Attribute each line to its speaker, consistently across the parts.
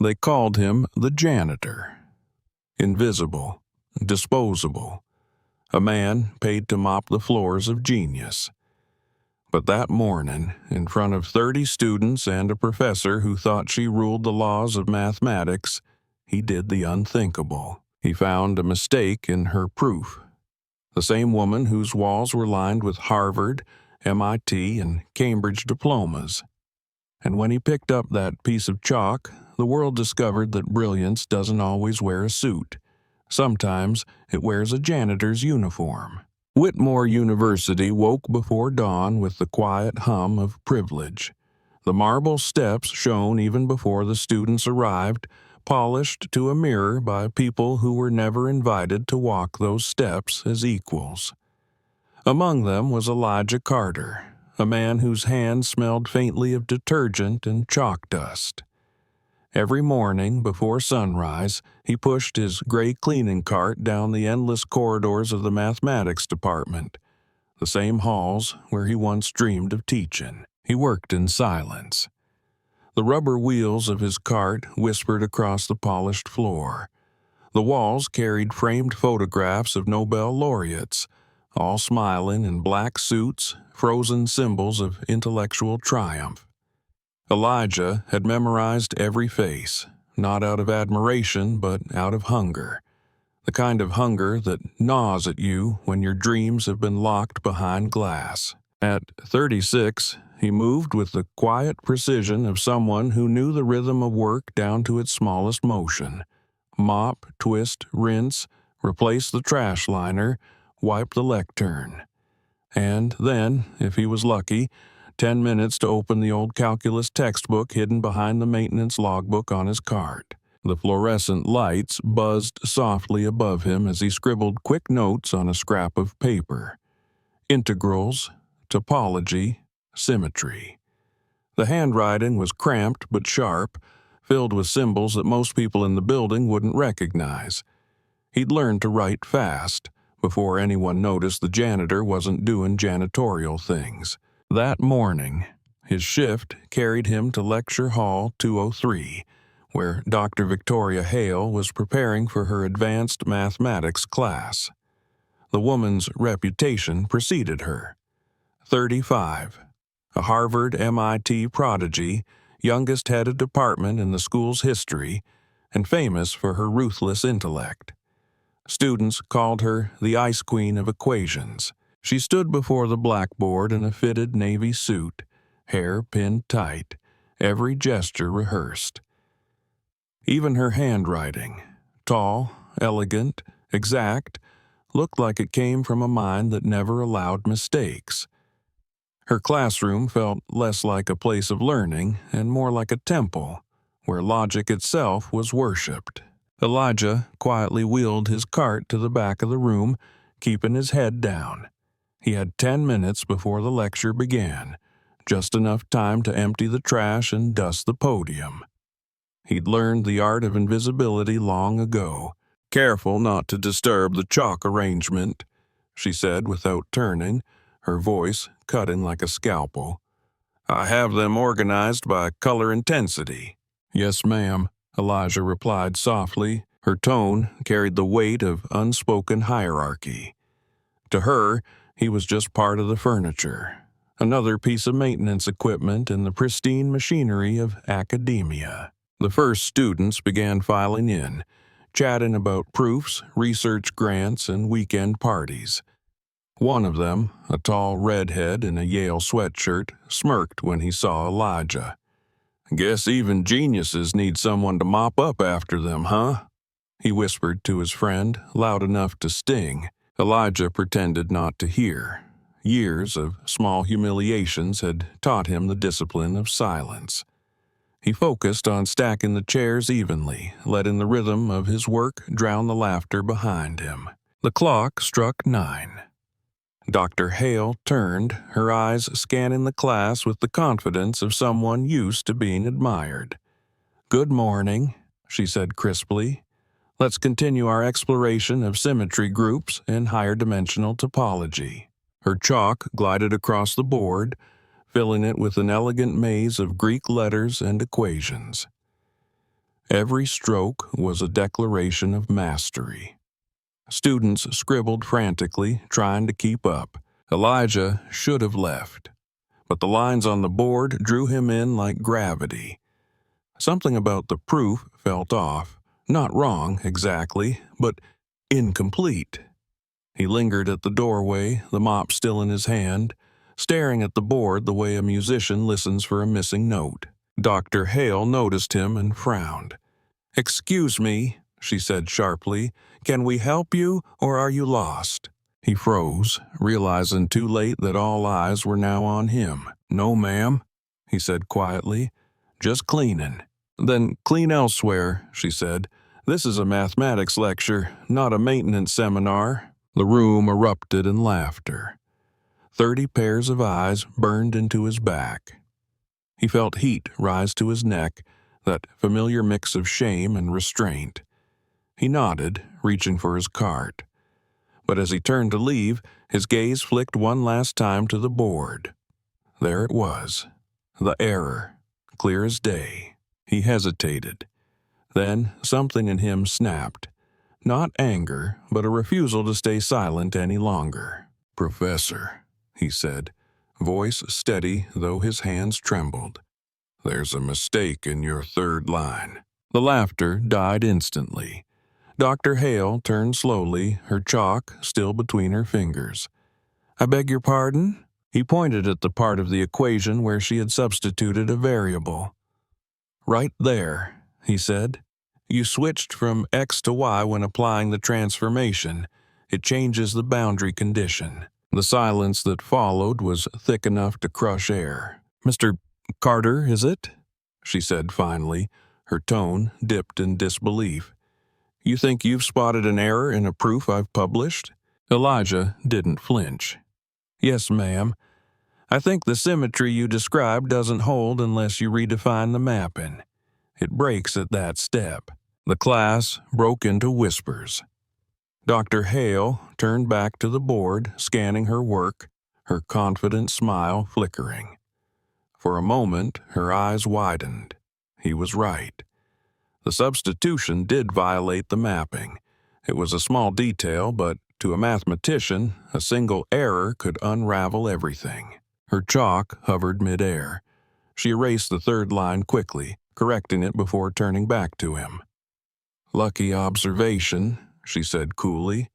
Speaker 1: They called him the Janitor. Invisible, disposable, a man paid to mop the floors of genius. But that morning, in front of 30 students and a professor who thought she ruled the laws of mathematics, he did the unthinkable. He found a mistake in her proof. The same woman whose walls were lined with Harvard, MIT, and Cambridge diplomas. And when he picked up that piece of chalk, the world discovered that brilliance doesn't always wear a suit. Sometimes it wears a janitor's uniform. Whitmore University woke before dawn with the quiet hum of privilege. The marble steps shone even before the students arrived, polished to a mirror by people who were never invited to walk those steps as equals. Among them was Elijah Carter, a man whose hands smelled faintly of detergent and chalk dust. Every morning before sunrise, he pushed his gray cleaning cart down the endless corridors of the mathematics department, the same halls where he once dreamed of teaching. He worked in silence. The rubber wheels of his cart whispered across the polished floor. The walls carried framed photographs of Nobel laureates, all smiling in black suits, frozen symbols of intellectual triumph. Elijah had memorized every face, not out of admiration but out of hunger, the kind of hunger that gnaws at you when your dreams have been locked behind glass. At 36, he moved with the quiet precision of someone who knew the rhythm of work down to its smallest motion. Mop, twist, rinse, replace the trash liner, wipe the lectern. And then, if he was lucky, 10 minutes to open the old calculus textbook hidden behind the maintenance logbook on his cart. The fluorescent lights buzzed softly above him as he scribbled quick notes on a scrap of paper. Integrals, topology, symmetry. The handwriting was cramped but sharp, filled with symbols that most people in the building wouldn't recognize. He'd learned to write fast, before anyone noticed the janitor wasn't doing janitorial things. That morning, his shift carried him to Lecture Hall 203, where Dr. Victoria Hale was preparing for her advanced mathematics class. The woman's reputation preceded her. 35, a Harvard MIT prodigy, youngest head of department in the school's history, and famous for her ruthless intellect. Students called her the Ice Queen of Equations. She stood before the blackboard in a fitted navy suit, hair pinned tight, every gesture rehearsed. Even her handwriting, tall, elegant, exact, looked like it came from a mind that never allowed mistakes. Her classroom felt less like a place of learning and more like a temple, where logic itself was worshipped. Elijah quietly wheeled his cart to the back of the room, keeping his head down. He had 10 minutes before the lecture began, just enough time to empty the trash and dust the podium. He'd learned the art of invisibility long ago. "Careful not to disturb the chalk arrangement," she said without turning, her voice cutting like a scalpel. "I have them organized by color intensity." "Yes, ma'am," Elijah replied softly. Her tone carried the weight of unspoken hierarchy. To her, he was just part of the furniture, another piece of maintenance equipment in the pristine machinery of academia. The first students began filing in, chatting about proofs, research grants, and weekend parties. One of them, a tall redhead in a Yale sweatshirt, smirked when he saw Elijah. "Guess even geniuses need someone to mop up after them, huh?" he whispered to his friend, loud enough to sting. Elijah pretended not to hear. Years of small humiliations had taught him the discipline of silence. He focused on stacking the chairs evenly, letting the rhythm of his work drown the laughter behind him. The clock struck 9. Dr. Hale turned, her eyes scanning the class with the confidence of someone used to being admired. "Good morning," she said crisply. "Let's continue our exploration of symmetry groups and higher dimensional topology." Her chalk glided across the board, filling it with an elegant maze of Greek letters and equations. Every stroke was a declaration of mastery. Students scribbled frantically, trying to keep up. Elijah should have left, but the lines on the board drew him in like gravity. Something about the proof felt off. Not wrong, exactly, but incomplete. He lingered at the doorway, the mop still in his hand, staring at the board the way a musician listens for a missing note. Dr. Hale noticed him and frowned. "Excuse me," she said sharply. "Can we help you, or are you lost?" He froze, realizing too late that all eyes were now on him. "No, ma'am," he said quietly. "Just cleaning." "Then clean elsewhere," she said. "This is a mathematics lecture, not a maintenance seminar." The room erupted in laughter. 30 pairs of eyes burned into his back. He felt heat rise to his neck, that familiar mix of shame and restraint. He nodded, reaching for his cart. But as he turned to leave, his gaze flicked one last time to the board. There it was, the error, clear as day. He hesitated. Then something in him snapped. Not anger, but a refusal to stay silent any longer. "Professor," he said, voice steady though his hands trembled. "There's a mistake in your third line." The laughter died instantly. Dr. Hale turned slowly, her chalk still between her fingers. "I beg your pardon?" He pointed at the part of the equation where she had substituted a variable. "Right there," he said. "You switched from x to y when applying the transformation. It changes the boundary condition." The silence that followed was thick enough to crush air. "Mr. Carter, is it?" she said finally, her tone dipped in disbelief. "You think you've spotted an error in a proof I've published?" Elijah didn't flinch. "Yes, ma'am. I think the symmetry you described doesn't hold unless you redefine the mapping. It breaks at that step." The class broke into whispers. Dr. Hale turned back to the board, scanning her work, her confident smile flickering. For a moment, her eyes widened. He was right. The substitution did violate the mapping. It was a small detail, but to a mathematician, a single error could unravel everything. Her chalk hovered midair. She erased the third line quickly, correcting it before turning back to him. "Lucky observation," she said coolly.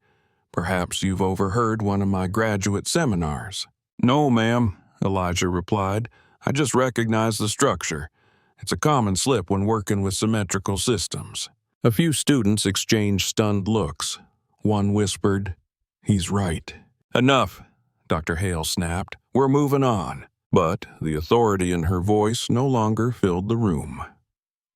Speaker 1: "Perhaps you've overheard one of my graduate seminars." "No, ma'am," Elijah replied. "I just recognize the structure. It's a common slip when working with symmetrical systems." A few students exchanged stunned looks. One whispered, "He's right." "Enough," Dr. Hale snapped. "We're moving on." But the authority in her voice no longer filled the room.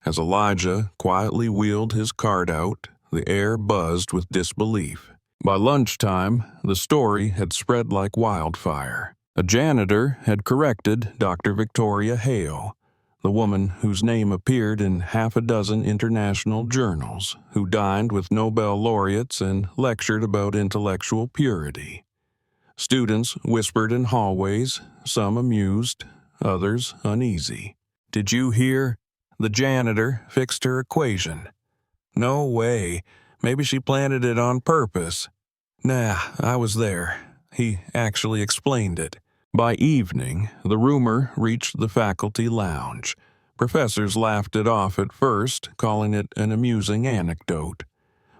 Speaker 1: As Elijah quietly wheeled his cart out, the air buzzed with disbelief. By lunchtime, the story had spread like wildfire. A janitor had corrected Dr. Victoria Hale, the woman whose name appeared in half a dozen international journals, who dined with Nobel laureates and lectured about intellectual purity. Students whispered in hallways, some amused, others uneasy. "Did you hear? The janitor fixed her equation." "No way. Maybe she planted it on purpose." "Nah, I was there. He actually explained it." By evening, the rumor reached the faculty lounge. Professors laughed it off at first, calling it an amusing anecdote.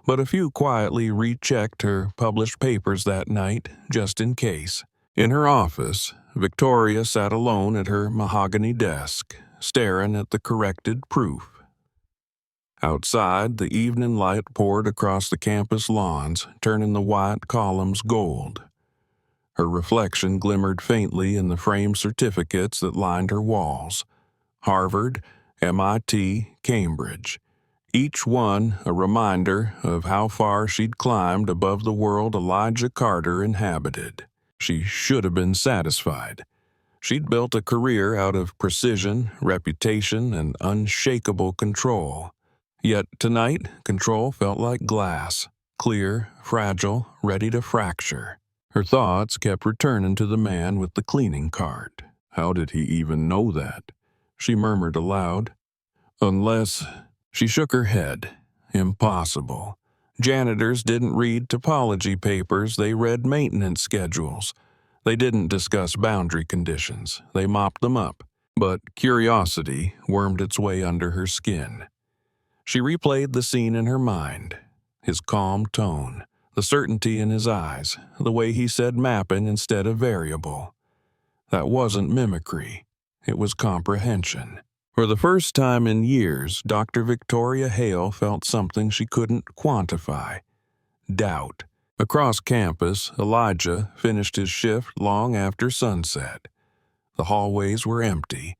Speaker 1: But a few quietly rechecked her published papers that night, just in case. In her office, Victoria sat alone at her mahogany desk, staring at the corrected proof. Outside, the evening light poured across the campus lawns, turning the white columns gold. Her reflection glimmered faintly in the framed certificates that lined her walls. Harvard, MIT, Cambridge. Each one a reminder of how far she'd climbed above the world Elijah Carter inhabited. She should have been satisfied. She'd built a career out of precision, reputation, and unshakable control. Yet tonight, control felt like glass, clear, fragile, ready to fracture. Her thoughts kept returning to the man with the cleaning cart. How did he even know that? She murmured aloud. Unless She shook her head. Impossible. Janitors didn't read topology papers, they read maintenance schedules. They didn't discuss boundary conditions, they mopped them up. But curiosity wormed its way under her skin. She replayed the scene in her mind. His calm tone, the certainty in his eyes, the way he said mapping instead of variable. That wasn't mimicry, it was comprehension. For the first time in years, Dr. Victoria Hale felt something she couldn't quantify. Doubt. Across campus, Elijah finished his shift long after sunset. The hallways were empty,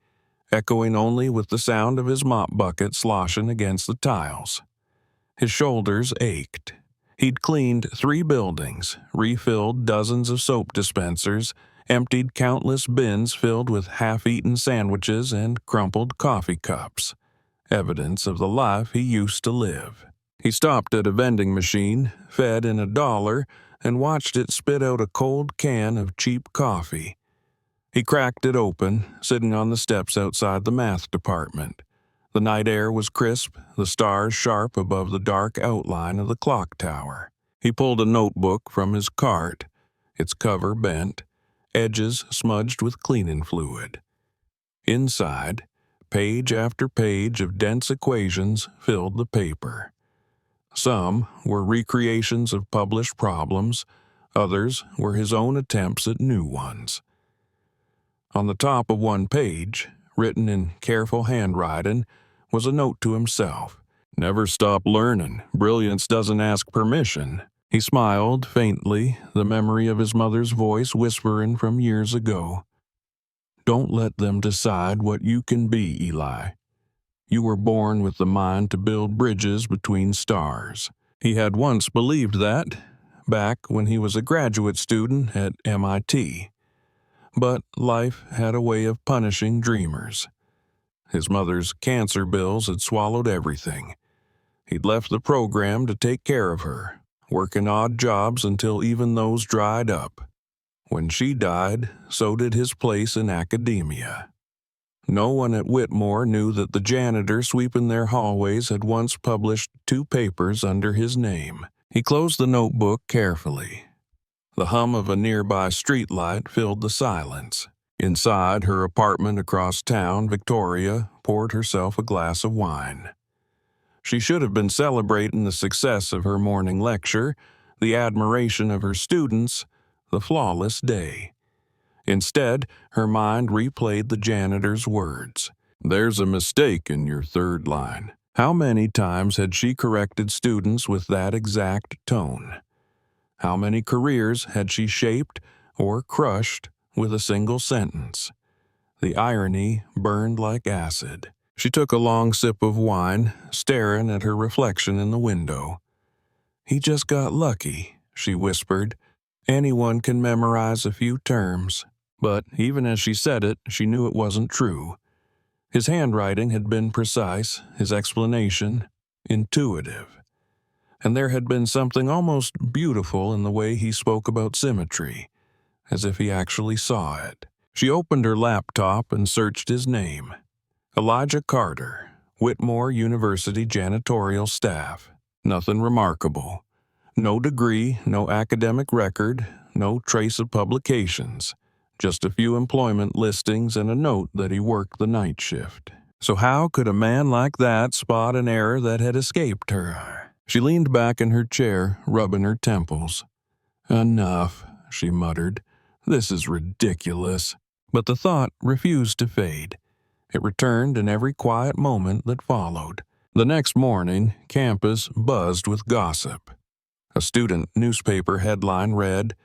Speaker 1: echoing only with the sound of his mop bucket sloshing against the tiles. His shoulders ached. He'd cleaned 3 buildings, refilled dozens of soap dispensers, emptied countless bins filled with half-eaten sandwiches and crumpled coffee cups, evidence of the life he used to live. He stopped at a vending machine, fed in $1, and watched it spit out a cold can of cheap coffee. He cracked it open, sitting on the steps outside the math department. The night air was crisp, the stars sharp above the dark outline of the clock tower. He pulled a notebook from his cart, its cover bent, edges smudged with cleaning fluid. Inside, page after page of dense equations filled the paper. Some were recreations of published problems, others were his own attempts at new ones. On the top of one page, written in careful handwriting, was a note to himself. Never stop learning. Brilliance doesn't ask permission. He smiled faintly, the memory of his mother's voice whispering from years ago. Don't let them decide what you can be, Eli. You were born with the mind to build bridges between stars. He had once believed that, back when he was a graduate student at MIT. But life had a way of punishing dreamers. His mother's cancer bills had swallowed everything. He'd left the program to take care of her, working odd jobs until even those dried up. When she died, so did his place in academia. No one at Whitmore knew that the janitor sweeping their hallways had once published 2 papers under his name. He closed the notebook carefully. The hum of a nearby streetlight filled the silence. Inside her apartment across town, Victoria poured herself a glass of wine. She should have been celebrating the success of her morning lecture, the admiration of her students, the flawless day. Instead, her mind replayed the janitor's words. There's a mistake in your 3rd line. How many times had she corrected students with that exact tone? How many careers had she shaped or crushed with a single sentence? The irony burned like acid. She took a long sip of wine, staring at her reflection in the window. He just got lucky, she whispered. Anyone can memorize a few terms. But even as she said it, she knew it wasn't true. His handwriting had been precise, his explanation intuitive. And there had been something almost beautiful in the way he spoke about symmetry, as if he actually saw it. She opened her laptop and searched his name. Elijah Carter, Whitmore University janitorial staff. Nothing remarkable. No degree, no academic record, no trace of publications. Just a few employment listings and a note that he worked the night shift. So how could a man like that spot an error that had escaped her? She leaned back in her chair, rubbing her temples. Enough, she muttered. This is ridiculous. But the thought refused to fade. It returned in every quiet moment that followed. The next morning, campus buzzed with gossip. A student newspaper headline read,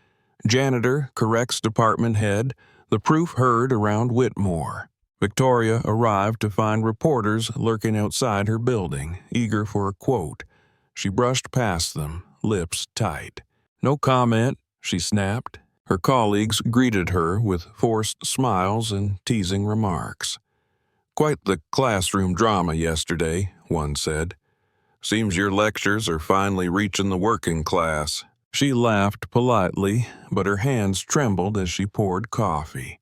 Speaker 1: Janitor corrects department head, the proof heard around Whitmore. Victoria arrived to find reporters lurking outside her building, eager for a quote. She brushed past them, lips tight. No comment, she snapped. Her colleagues greeted her with forced smiles and teasing remarks. Quite the classroom drama yesterday, one said. Seems your lectures are finally reaching the working class. She laughed politely, but her hands trembled as she poured coffee.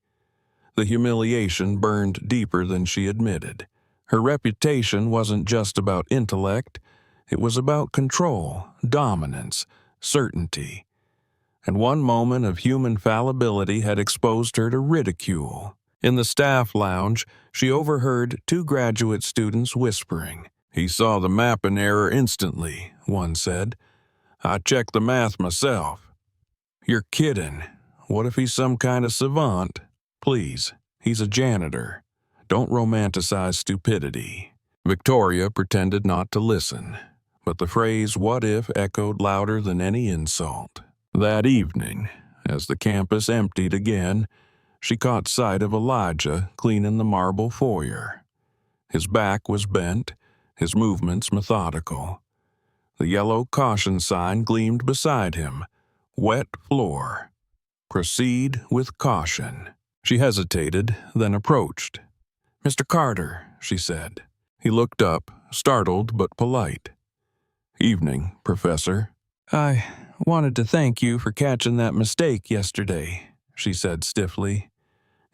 Speaker 1: The humiliation burned deeper than she admitted. Her reputation wasn't just about intellect, it was about control, dominance, certainty. And one moment of human fallibility had exposed her to ridicule. In the staff lounge, she overheard two graduate students whispering. "He saw the map in error instantly," one said. "I checked the math myself." "You're kidding. What if he's some kind of savant?" "Please, he's a janitor. Don't romanticize stupidity." Victoria pretended not to listen, but the phrase "what if" echoed louder than any insult. That evening, as the campus emptied again, she caught sight of Elijah cleaning the marble foyer. His back was bent, his movements methodical. The yellow caution sign gleamed beside him. Wet floor. Proceed with caution. She hesitated, then approached. "Mr. Carter," she said. He looked up, startled but polite. "Evening, Professor." "I wanted to thank you for catching that mistake yesterday," she said stiffly.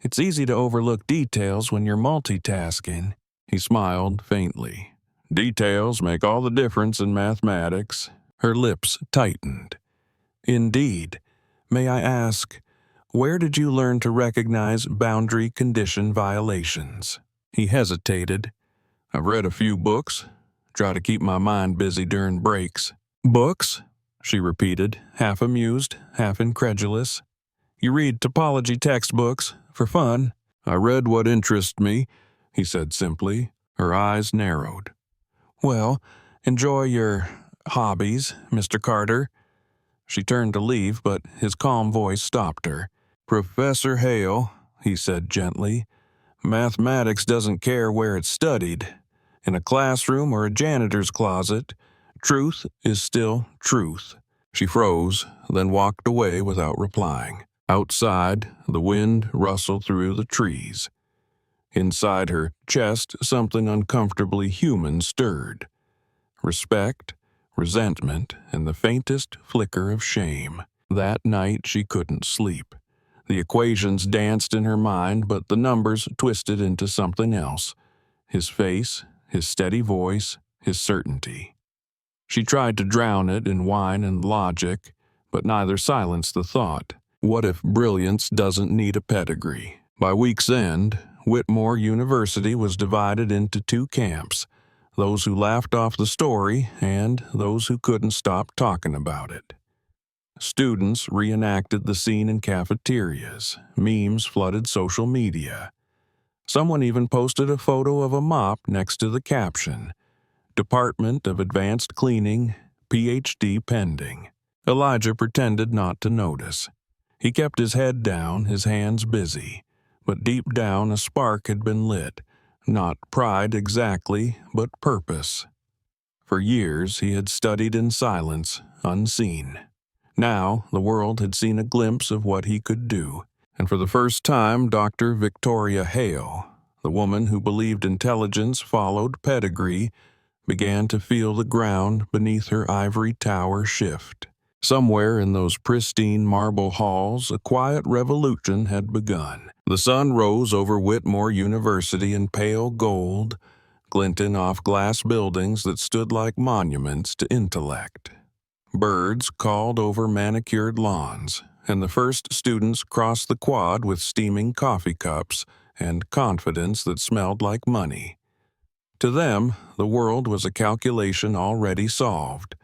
Speaker 1: "It's easy to overlook details when you're multitasking." He smiled faintly. "Details make all the difference in mathematics." Her lips tightened. "Indeed. May I ask, where did you learn to recognize boundary condition violations?" He hesitated. "I've read a few books. Try to keep my mind busy during breaks." "Books?" she repeated, half amused, half incredulous. "You read topology textbooks for fun?" "I read what interests me," he said simply. Her eyes narrowed. "Well, enjoy your hobbies, Mr. Carter." She turned to leave, but his calm voice stopped her. "Professor Hale," he said gently, "mathematics doesn't care where it's studied. In a classroom or a janitor's closet, truth is still truth." She froze, then walked away without replying. Outside, the wind rustled through the trees. Inside her chest, something uncomfortably human stirred. Respect, resentment, and the faintest flicker of shame. That night she couldn't sleep. The equations danced in her mind, but the numbers twisted into something else. His face, his steady voice, his certainty. She tried to drown it in wine and logic, but neither silenced the thought. What if brilliance doesn't need a pedigree? By week's end, Whitmore University was divided into two camps, those who laughed off the story and those who couldn't stop talking about it. Students reenacted the scene in cafeterias. Memes flooded social media. Someone even posted a photo of a mop next to the caption, "Department of Advanced Cleaning, PhD pending." Elijah pretended not to notice. He kept his head down, his hands busy, but deep down a spark had been lit, not pride exactly, but purpose. For years he had studied in silence, unseen. Now the world had seen a glimpse of what he could do, and for the first time Dr. Victoria Hale, the woman who believed intelligence followed pedigree, began to feel the ground beneath her ivory tower shift. Somewhere in those pristine marble halls, a quiet revolution had begun. The sun rose over Whitmore University in pale gold, glinting off glass buildings that stood like monuments to intellect. Birds called over manicured lawns, and the first students crossed the quad with steaming coffee cups and confidence that smelled like money. To them, the world was a calculation already solved.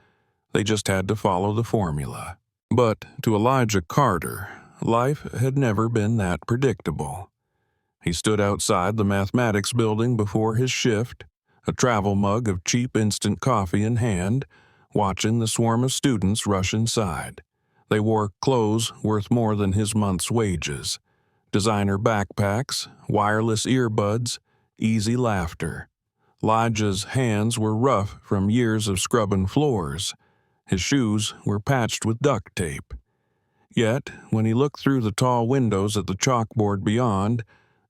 Speaker 1: They just had to follow the formula. But to Elijah Carter, life had never been that predictable. He stood outside the mathematics building before his shift, a travel mug of cheap instant coffee in hand, watching the swarm of students rush inside. They wore clothes worth more than his month's wages. Designer backpacks, wireless earbuds, easy laughter. Elijah's hands were rough from years of scrubbing floors. His shoes were patched with duct tape. Yet, when he looked through the tall windows at the chalkboard beyond,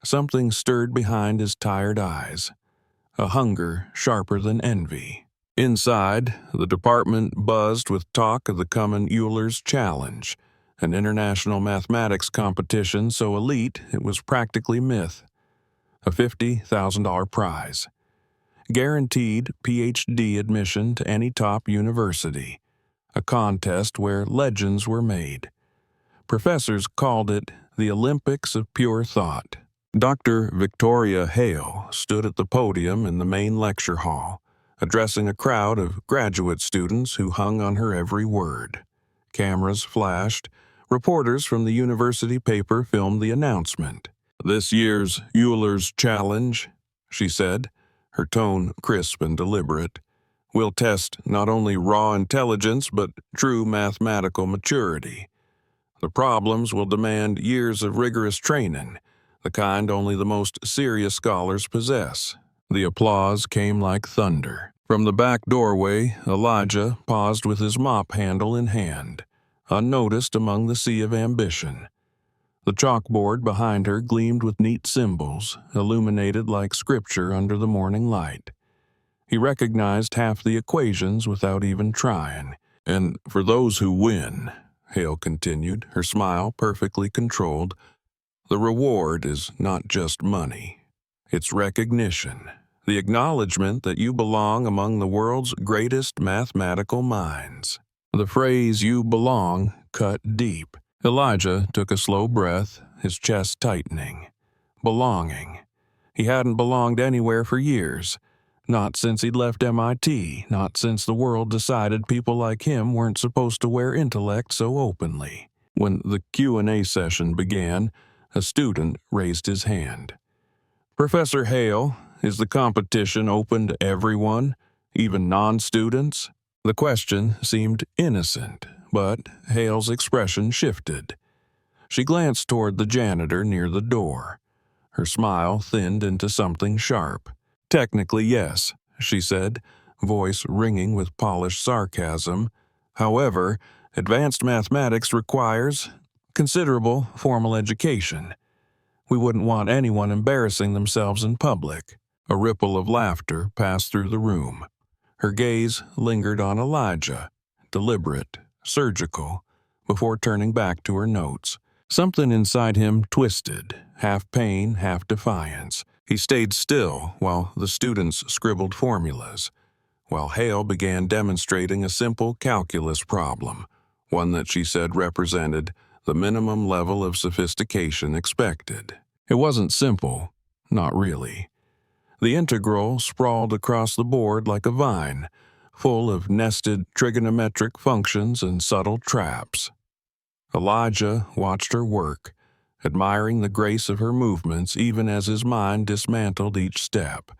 Speaker 1: something stirred behind his tired eyes, a hunger sharper than envy. Inside, the department buzzed with talk of the coming Euler's Challenge, an international mathematics competition so elite it was practically myth. A $50,000 prize. guaranteed PhD admission to any top university, a contest where legends were made. Professors called it the Olympics of Pure Thought. Dr. Victoria Hale stood at the podium in the main lecture hall, addressing a crowd of graduate students who hung on her every word. Cameras flashed. Reporters from the university paper filmed the announcement. "This year's Euler's Challenge," she said, her tone crisp and deliberate, "will test not only raw intelligence but true mathematical maturity. The problems will demand years of rigorous training, the kind only the most serious scholars possess." The applause came like thunder. From the back doorway, Elijah paused with his mop handle in hand, unnoticed among the sea of ambition. The chalkboard behind her gleamed with neat symbols, illuminated like scripture under the morning light. He recognized half the equations without even trying. "And for those who win," Hale continued, her smile perfectly controlled, "the reward is not just money. It's recognition, the acknowledgement that you belong among the world's greatest mathematical minds." The phrase "you belong" cut deep. Elijah took a slow breath, his chest tightening. Belonging. He hadn't belonged anywhere for years. Not since he'd left MIT, not since the world decided people like him weren't supposed to wear intellect so openly. When the Q&A session began, a student raised his hand. "Professor Hale, is the competition open to everyone, even non-students?" The question seemed innocent, but Hale's expression shifted. She glanced toward the janitor near the door. Her smile thinned into something sharp. "Technically, yes," she said, voice ringing with polished sarcasm. "However, advanced mathematics requires considerable formal education. We wouldn't want anyone embarrassing themselves in public." A ripple of laughter passed through the room. Her gaze lingered on Elijah, deliberate, surgical, before turning back to her notes. Something inside him twisted, half pain, half defiance. He stayed still while the students scribbled formulas, while Hale began demonstrating a simple calculus problem, one that she said represented the minimum level of sophistication expected. It wasn't simple, not really. The integral sprawled across the board like a vine, full of nested trigonometric functions and subtle traps. Elijah watched her work, admiring the grace of her movements even as his mind dismantled each step.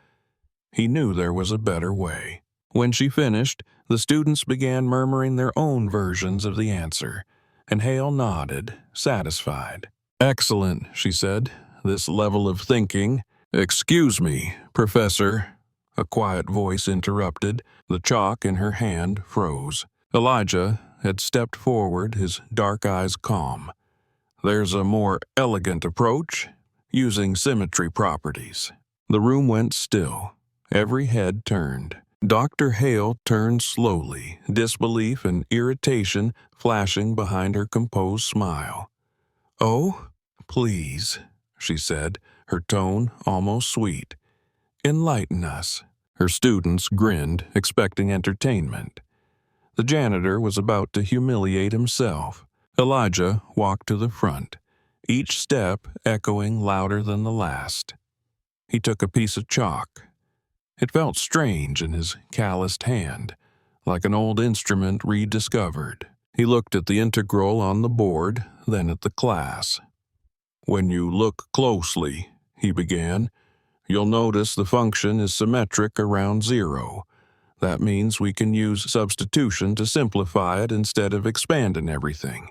Speaker 1: He knew there was a better way. When she finished, the students began murmuring their own versions of the answer, and Hale nodded, satisfied. "Excellent," she said, "this level of thinking." "Excuse me, Professor," a quiet voice interrupted. The chalk in her hand froze. Elijah had stepped forward, his dark eyes calm. "There's a more elegant approach, using symmetry properties." The room went still. Every head turned. Dr. Hale turned slowly, disbelief and irritation flashing behind her composed smile. "Oh, please," she said, her tone almost sweet. "Enlighten us." Her students grinned, expecting entertainment. The janitor was about to humiliate himself. Elijah walked to the front, each step echoing louder than the last. He took a piece of chalk. It felt strange in his calloused hand, like an old instrument rediscovered. He looked at the integral on the board, then at the class. "When you look closely," he began, "you'll notice the function is symmetric around 0. That means we can use substitution to simplify it instead of expanding everything.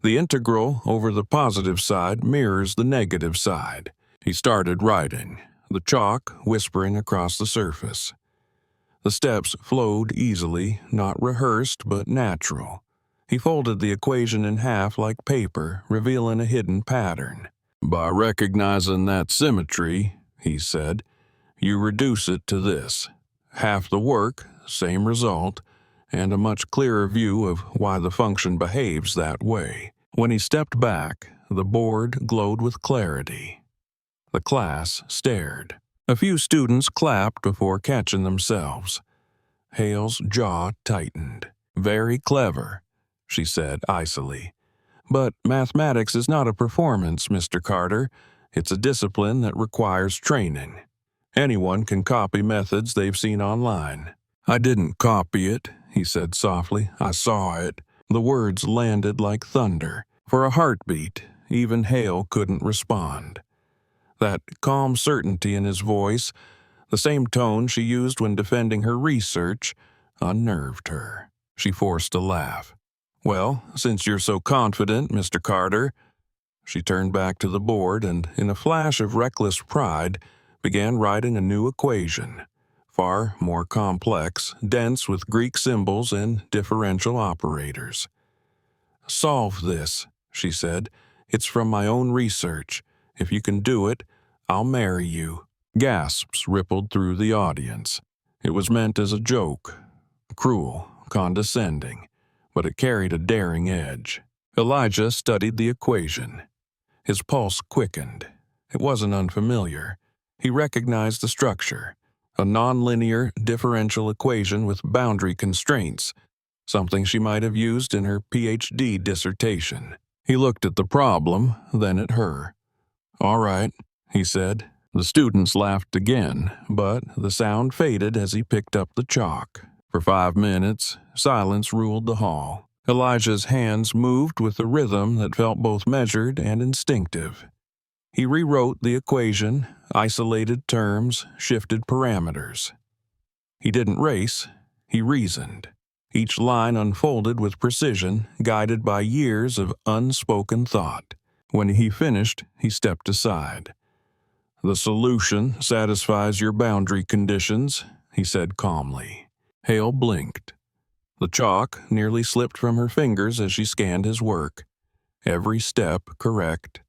Speaker 1: The integral over the positive side mirrors the negative side." He started writing, the chalk whispering across the surface. The steps flowed easily, not rehearsed but natural. He folded the equation in half like paper, revealing a hidden pattern. "By recognizing that symmetry," he said, "you reduce it to this. Half the work, same result, and a much clearer view of why the function behaves that way." When he stepped back, the board glowed with clarity. The class stared. A few students clapped before catching themselves. Hale's jaw tightened. "Very clever," she said icily. "But mathematics is not a performance, Mr. Carter. It's a discipline that requires training. Anyone can copy methods they've seen online." "I didn't copy it," he said softly. "I saw it." The words landed like thunder. For a heartbeat, even Hale couldn't respond. That calm certainty in his voice, the same tone she used when defending her research, unnerved her. She forced a laugh. "Well, since you're so confident, Mr. Carter." She turned back to the board and, in a flash of reckless pride, began writing a new equation, far more complex, dense with Greek symbols and differential operators. "Solve this," she said. "It's from my own research. If you can do it, I'll marry you." Gasps rippled through the audience. It was meant as a joke, cruel, condescending, but it carried a daring edge. Elijah studied the equation. His pulse quickened. It wasn't unfamiliar. He recognized the structure, a nonlinear differential equation with boundary constraints, something she might have used in her PhD dissertation. He looked at the problem, then at her. "All right," he said. The students laughed again, but the sound faded as he picked up the chalk. For 5 minutes, silence ruled the hall. Elijah's hands moved with a rhythm that felt both measured and instinctive. He rewrote the equation, isolated terms, shifted parameters. He didn't race, he reasoned. Each line unfolded with precision, guided by years of unspoken thought. When he finished, he stepped aside. "The solution satisfies your boundary conditions," he said calmly. Hale blinked. The chalk nearly slipped from her fingers as she scanned his work. Every step correct,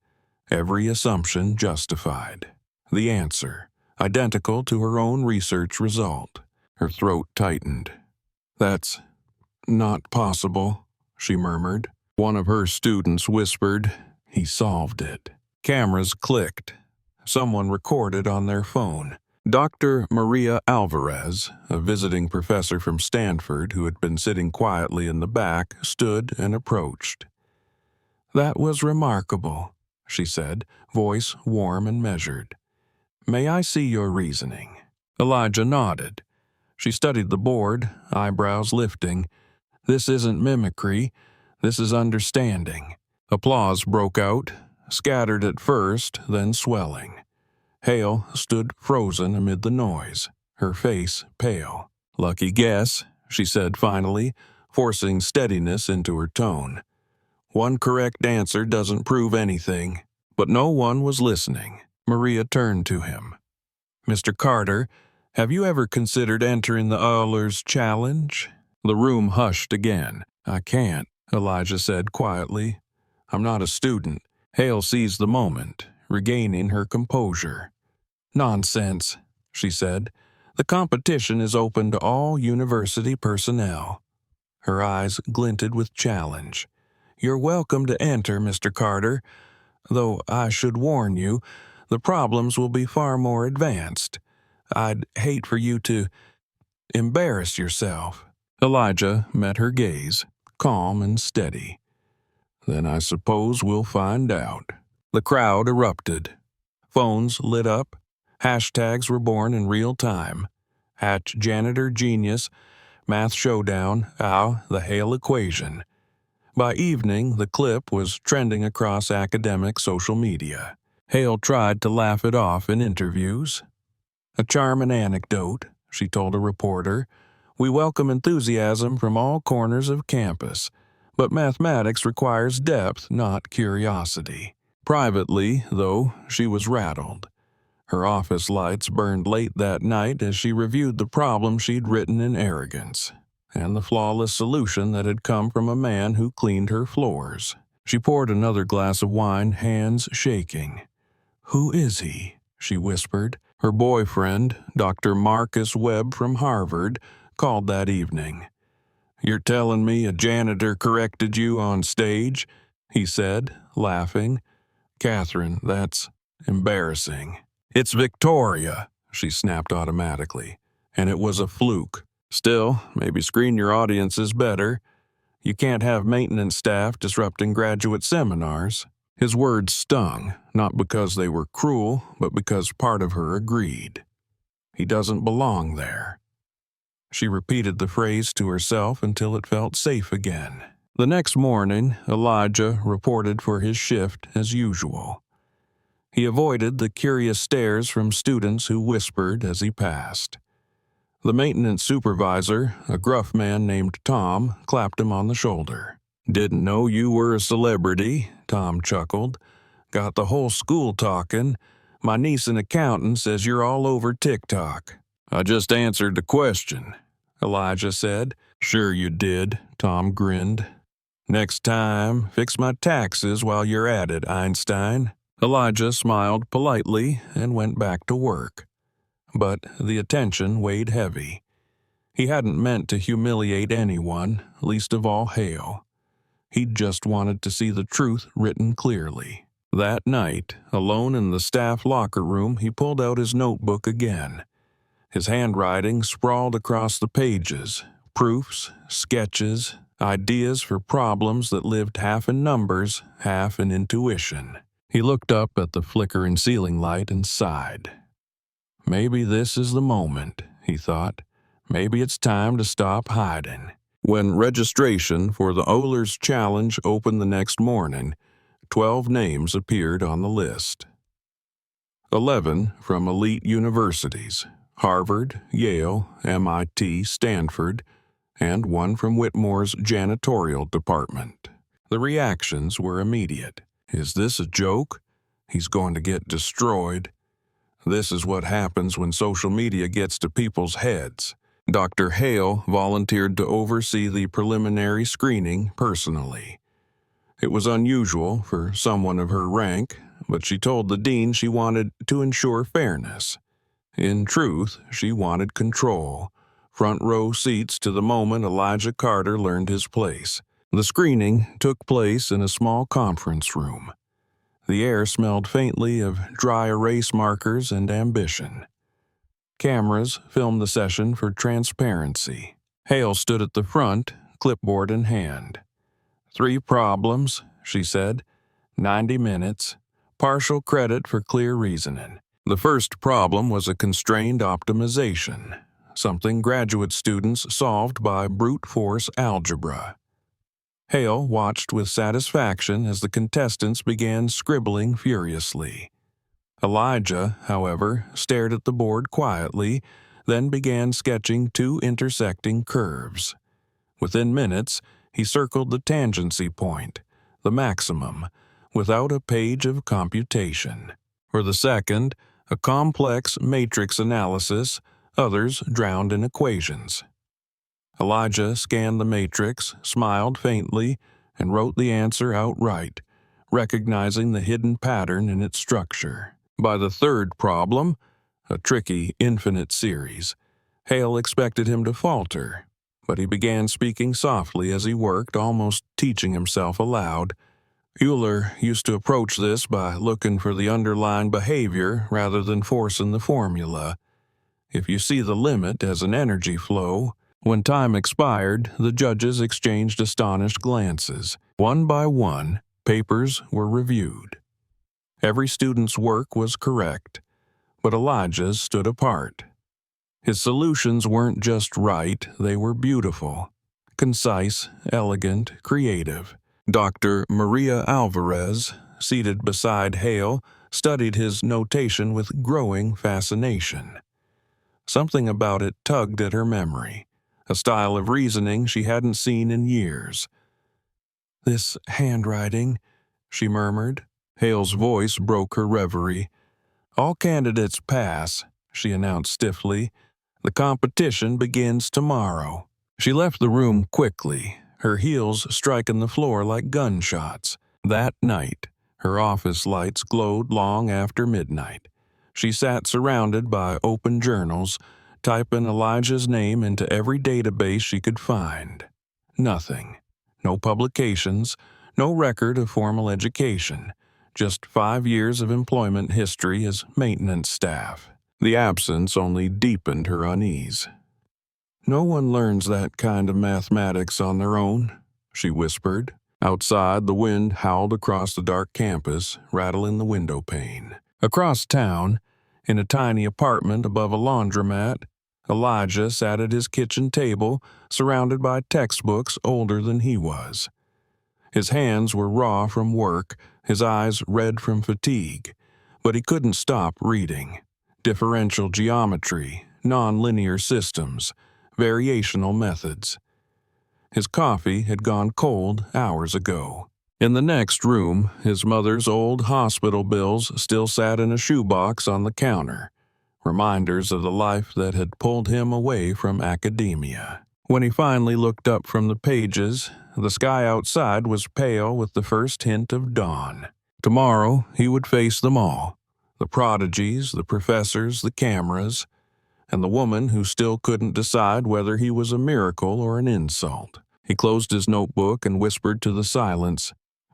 Speaker 1: every assumption justified. The answer, identical to her own research result. Her throat tightened. "That's not possible," she murmured. One of her students whispered, "He solved it." Cameras clicked. Someone recorded on their phone. Dr. Maria Alvarez, a visiting professor from Stanford who had been sitting quietly in the back, stood and approached. "That was remarkable," she said, voice warm and measured. "May I see your reasoning?" Elijah nodded. She studied the board, eyebrows lifting. "This isn't mimicry. This is understanding." Applause broke out, scattered at first, then swelling. Hale stood frozen amid the noise, her face pale. "Lucky guess," she said finally, forcing steadiness into her tone. "One correct answer doesn't prove anything." But no one was listening. Maria turned to him. "Mr. Carter, have you ever considered entering the Euler's Challenge?" The room hushed again. "I can't," Elijah said quietly. "I'm not a student." Hale seized the moment, regaining her composure. "Nonsense," she said. "The competition is open to all university personnel." Her eyes glinted with challenge. "You're welcome to enter, Mr. Carter, though I should warn you, the problems will be far more advanced. I'd hate for you to embarrass yourself." Elijah met her gaze, calm and steady. "Then I suppose we'll find out." The crowd erupted. Phones lit up. Hashtags were born in real time. #Janitor Genius, Math Showdown, the Hale Equation. By evening, the clip was trending across academic social media. Hale tried to laugh it off in interviews. "A charming anecdote," she told a reporter. "We welcome enthusiasm from all corners of campus, but mathematics requires depth, not curiosity." Privately, though, she was rattled. Her office lights burned late that night as she reviewed the problem she'd written in Arrogance, and the flawless solution that had come from a man who cleaned her floors. She poured another glass of wine, hands shaking. "Who is he?" she whispered. Her boyfriend, Dr. Marcus Webb from Harvard, called that evening. "You're telling me a janitor corrected you on stage?" he said, laughing. "Catherine, that's embarrassing." "It's Victoria," she snapped automatically. And it was a fluke. Still, maybe screen your audiences better. You can't have maintenance staff disrupting graduate seminars. His words stung, not because they were cruel, but because part of her agreed. He doesn't belong there. She repeated the phrase to herself until it felt safe again. The next morning, Elijah reported for his shift as usual. He avoided the curious stares from students who whispered as he passed. The maintenance supervisor, a gruff man named Tom, clapped him on the shoulder. "Didn't know you were a celebrity," Tom chuckled. "Got the whole school talking. My niece in accounting says you're all over TikTok." "I just answered the question," Elijah said. "Sure you did," Tom grinned. "Next time, fix my taxes while you're at it, Einstein." Elijah smiled politely and went back to work. But the attention weighed heavy. He hadn't meant to humiliate anyone, least of all Hale. He'd just wanted to see the truth written clearly. That night, alone in the staff locker room, he pulled out his notebook again. His handwriting sprawled across the pages, proofs, sketches, ideas for problems that lived half in numbers, half in intuition. He looked up at the flickering ceiling light and sighed. Maybe this is the moment, he thought. Maybe it's time to stop hiding. When registration for the Ohlers Challenge opened the next morning, 12 names appeared on the list. 11 from elite universities, Harvard, Yale, MIT, Stanford, and one from Whitmore's janitorial department. The reactions were immediate. Is this a joke? He's going to get destroyed. This is what happens when social media gets to people's heads. Dr. Hale volunteered to oversee the preliminary screening personally. It was unusual for someone of her rank, but she told the dean she wanted to ensure fairness. In truth, she wanted control, front row seats to the moment Elijah Carter learned his place. The screening took place in a small conference room. The air smelled faintly of dry erase markers and ambition. Cameras filmed the session for transparency. Hale stood at the front, clipboard in hand. 3 problems, she said. 90 minutes. Partial credit for clear reasoning. The first problem was a constrained optimization, something graduate students solved by brute force algebra. Hale watched with satisfaction as the contestants began scribbling furiously. Elijah, however, stared at the board quietly, then began sketching 2 intersecting curves. Within minutes, he circled the tangency point, the maximum, without a page of computation. For the second, a complex matrix analysis, others drowned in equations. Elijah scanned the matrix, smiled faintly, and wrote the answer outright, recognizing the hidden pattern in its structure. By the third problem, a tricky infinite series, Hale expected him to falter, but he began speaking softly as he worked, almost teaching himself aloud. Euler used to approach this by looking for the underlying behavior rather than forcing the formula. If you see the limit as an energy flow, when time expired, the judges exchanged astonished glances. One by one, papers were reviewed. Every student's work was correct, but Elijah's stood apart. His solutions weren't just right, they were beautiful. Concise, elegant, creative. Dr. Maria Alvarez, seated beside Hale, studied his notation with growing fascination. Something about it tugged at her memory, a style of reasoning she hadn't seen in years. "This handwriting," she murmured. Hale's voice broke her reverie. "All candidates pass," she announced stiffly. "The competition begins tomorrow." She left the room quickly, her heels striking the floor like gunshots. That night, her office lights glowed long after midnight. She sat surrounded by open journals, typing Elijah's name into every database she could find. Nothing. No publications, no record of formal education, just 5 years of employment history as maintenance staff. The absence only deepened her unease. "No one learns that kind of mathematics on their own," she whispered. Outside, the wind howled across the dark campus, rattling the window pane. Across town, in a tiny apartment above a laundromat, Elijah sat at his kitchen table, surrounded by textbooks older than he was. His hands were raw from work, his eyes red from fatigue, but he couldn't stop reading. Differential geometry, nonlinear systems, variational methods. His coffee had gone cold hours ago. In the next room, his mother's old hospital bills still sat in a shoebox on the counter, reminders of the life that had pulled him away from academia. When he finally looked up from the pages, the sky outside was pale with the first hint of dawn. Tomorrow he would face them all, the prodigies, the professors, the cameras, and the woman who still couldn't decide whether he was a miracle or an insult. He closed his notebook and whispered to the silence,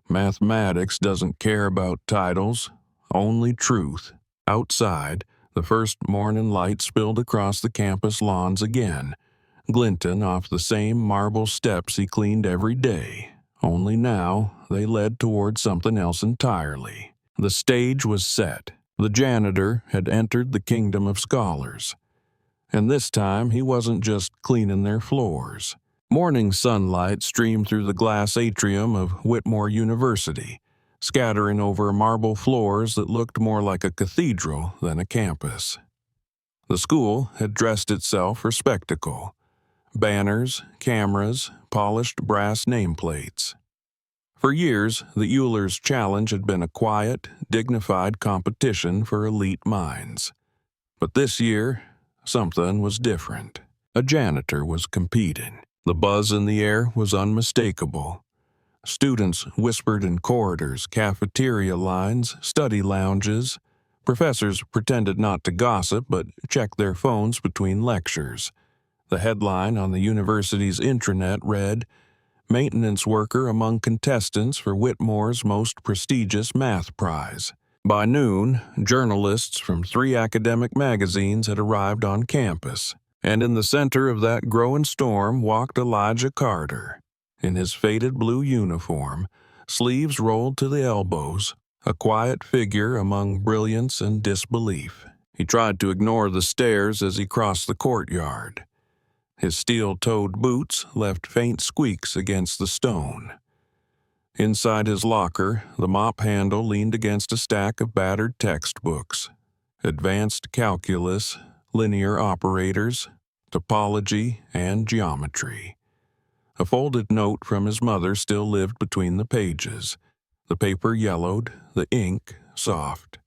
Speaker 1: "Mathematics doesn't care about titles, only truth." Outside, the first morning light spilled across the campus lawns again, glinting off the same marble steps he cleaned every day. Only now they led toward something else entirely. The stage was set. The janitor had entered the kingdom of scholars. And this time he wasn't just cleaning their floors. Morning sunlight streamed through the glass atrium of Whitmore University, scattering over marble floors that looked more like a cathedral than a campus. The school had dressed itself for spectacle. Banners, cameras, polished brass nameplates. For years, the Euler's Challenge had been a quiet, dignified competition for elite minds. But this year, something was different. A janitor was competing. The buzz in the air was unmistakable. Students whispered in corridors, cafeteria lines, study lounges. Professors pretended not to gossip but checked their phones between lectures. The headline on the university's intranet read, "Maintenance worker among contestants for Whitmore's most prestigious math prize." By noon, journalists from 3 academic magazines had arrived on campus, and in the center of that growing storm walked Elijah Carter. In his faded blue uniform, sleeves rolled to the elbows, a quiet figure among brilliance and disbelief. He tried to ignore the stares as he crossed the courtyard. His steel-toed boots left faint squeaks against the stone. Inside his locker, the mop handle leaned against a stack of battered textbooks. Advanced calculus, linear operators, topology, and geometry. A folded note from his mother still lived between the pages. The paper yellowed, the ink soft.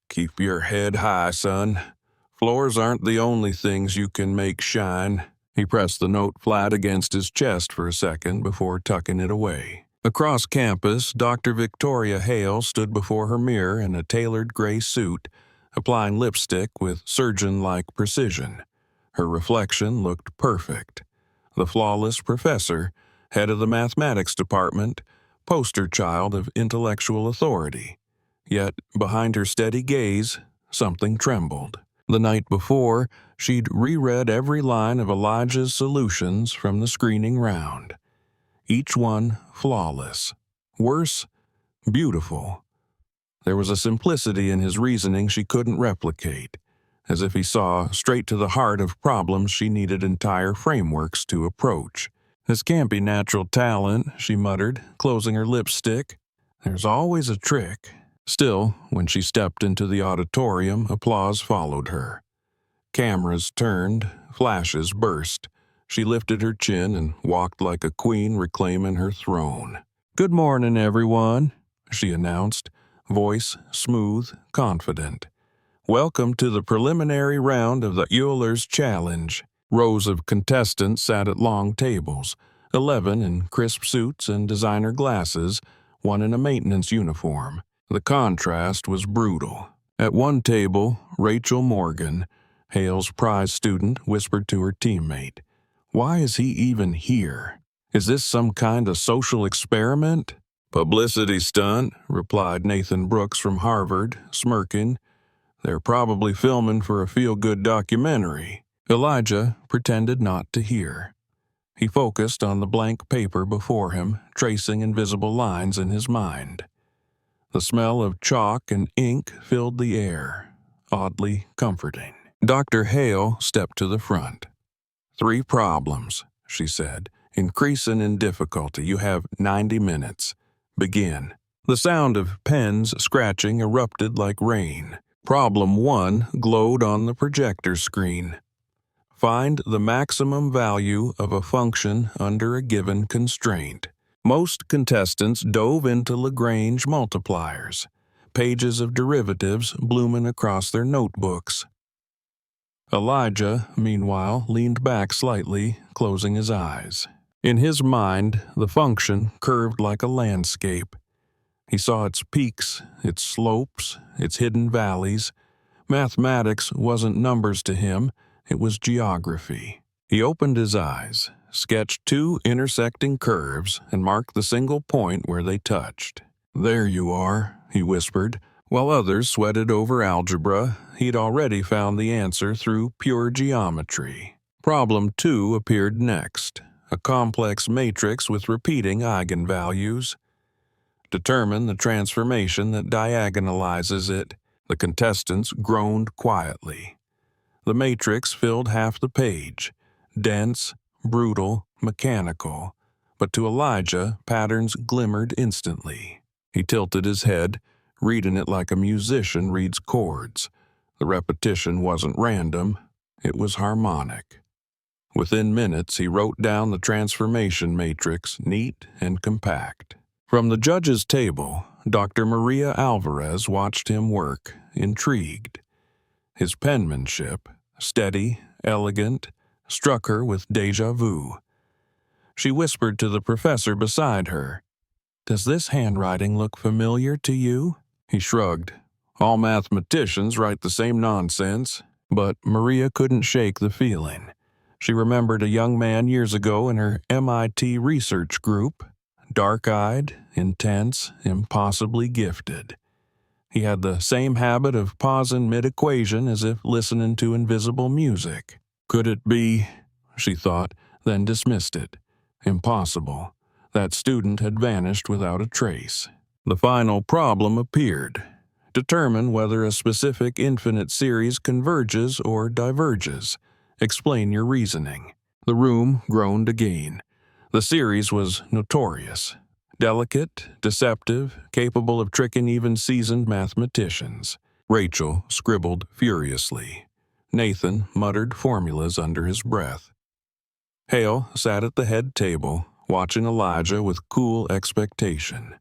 Speaker 1: "Keep your head high, son. Floors aren't the only things you can make shine." He pressed the note flat against his chest for a second before tucking it away. Across campus, Dr. Victoria Hale stood before her mirror in a tailored gray suit, applying lipstick with surgeon-like precision. Her reflection looked perfect. The flawless professor, head of the mathematics department, poster child of intellectual authority. Yet, behind her steady gaze, something trembled. The night before, she'd reread every line of Elijah's solutions from the screening round. Each one flawless. Worse, beautiful. There was a simplicity in his reasoning she couldn't replicate, as if he saw straight to the heart of problems she needed entire frameworks to approach. "This can't be natural talent," she muttered, closing her lipstick. "There's always a trick." Still, when she stepped into the auditorium, applause followed her. Cameras turned, flashes burst. She lifted her chin and walked like a queen reclaiming her throne. "Good morning, everyone," she announced, voice smooth, confident. "Welcome to the preliminary round of the Euler's Challenge." Rows of contestants sat at long tables, 11 in crisp suits and designer glasses, one in a maintenance uniform. The contrast was brutal. At one table, Rachel Morgan, Hale's prize student, whispered to her teammate, "Why is he even here? Is this some kind of social experiment?" "Publicity stunt," replied Nathan Brooks from Harvard, smirking. They're probably filming for a feel-good documentary. Elijah pretended not to hear. He focused on the blank paper before him, tracing invisible lines in his mind. The smell of chalk and ink filled the air, oddly comforting. Dr. Hale stepped to the front. 3 problems, she said, increasing in difficulty. You have 90 minutes. Begin. The sound of pens scratching erupted like rain. Problem 1 glowed on the projector screen. Find the maximum value of a function under a given constraint. Most contestants dove into Lagrange multipliers, pages of derivatives blooming across their notebooks. Elijah, meanwhile, leaned back slightly, closing his eyes. In his mind, the function curved like a landscape. He saw its peaks, its slopes, its hidden valleys. Mathematics wasn't numbers to him, it was geography. He opened his eyes, sketched 2 intersecting curves, and marked the single point where they touched. "There you are," he whispered. While others sweated over algebra, he'd already found the answer through pure geometry. Problem 2 appeared next, a complex matrix with repeating eigenvalues. Determine the transformation that diagonalizes it. The contestants groaned quietly. The matrix filled half the page, dense, brutal, mechanical, but to Elijah, patterns glimmered instantly. He tilted his head, reading it like a musician reads chords. The repetition wasn't random, it was harmonic. Within minutes, he wrote down the transformation matrix, neat and compact. From the judge's table, Dr. Maria Alvarez watched him work, intrigued. His penmanship, steady, elegant, struck her with déjà vu. She whispered to the professor beside her, "Does this handwriting look familiar to you?" He shrugged. "All mathematicians write the same nonsense." But Maria couldn't shake the feeling. She remembered a young man years ago in her MIT research group, dark-eyed, intense, impossibly gifted. He had the same habit of pausing mid-equation as if listening to invisible music. Could it be? She thought, then dismissed it. Impossible. That student had vanished without a trace. The final problem appeared. Determine whether a specific infinite series converges or diverges. Explain your reasoning. The room groaned again. The series was notorious. Delicate, deceptive, capable of tricking even seasoned mathematicians. Rachel scribbled furiously. Nathan muttered formulas under his breath. Hale sat at the head table, watching Elijah with cool expectation.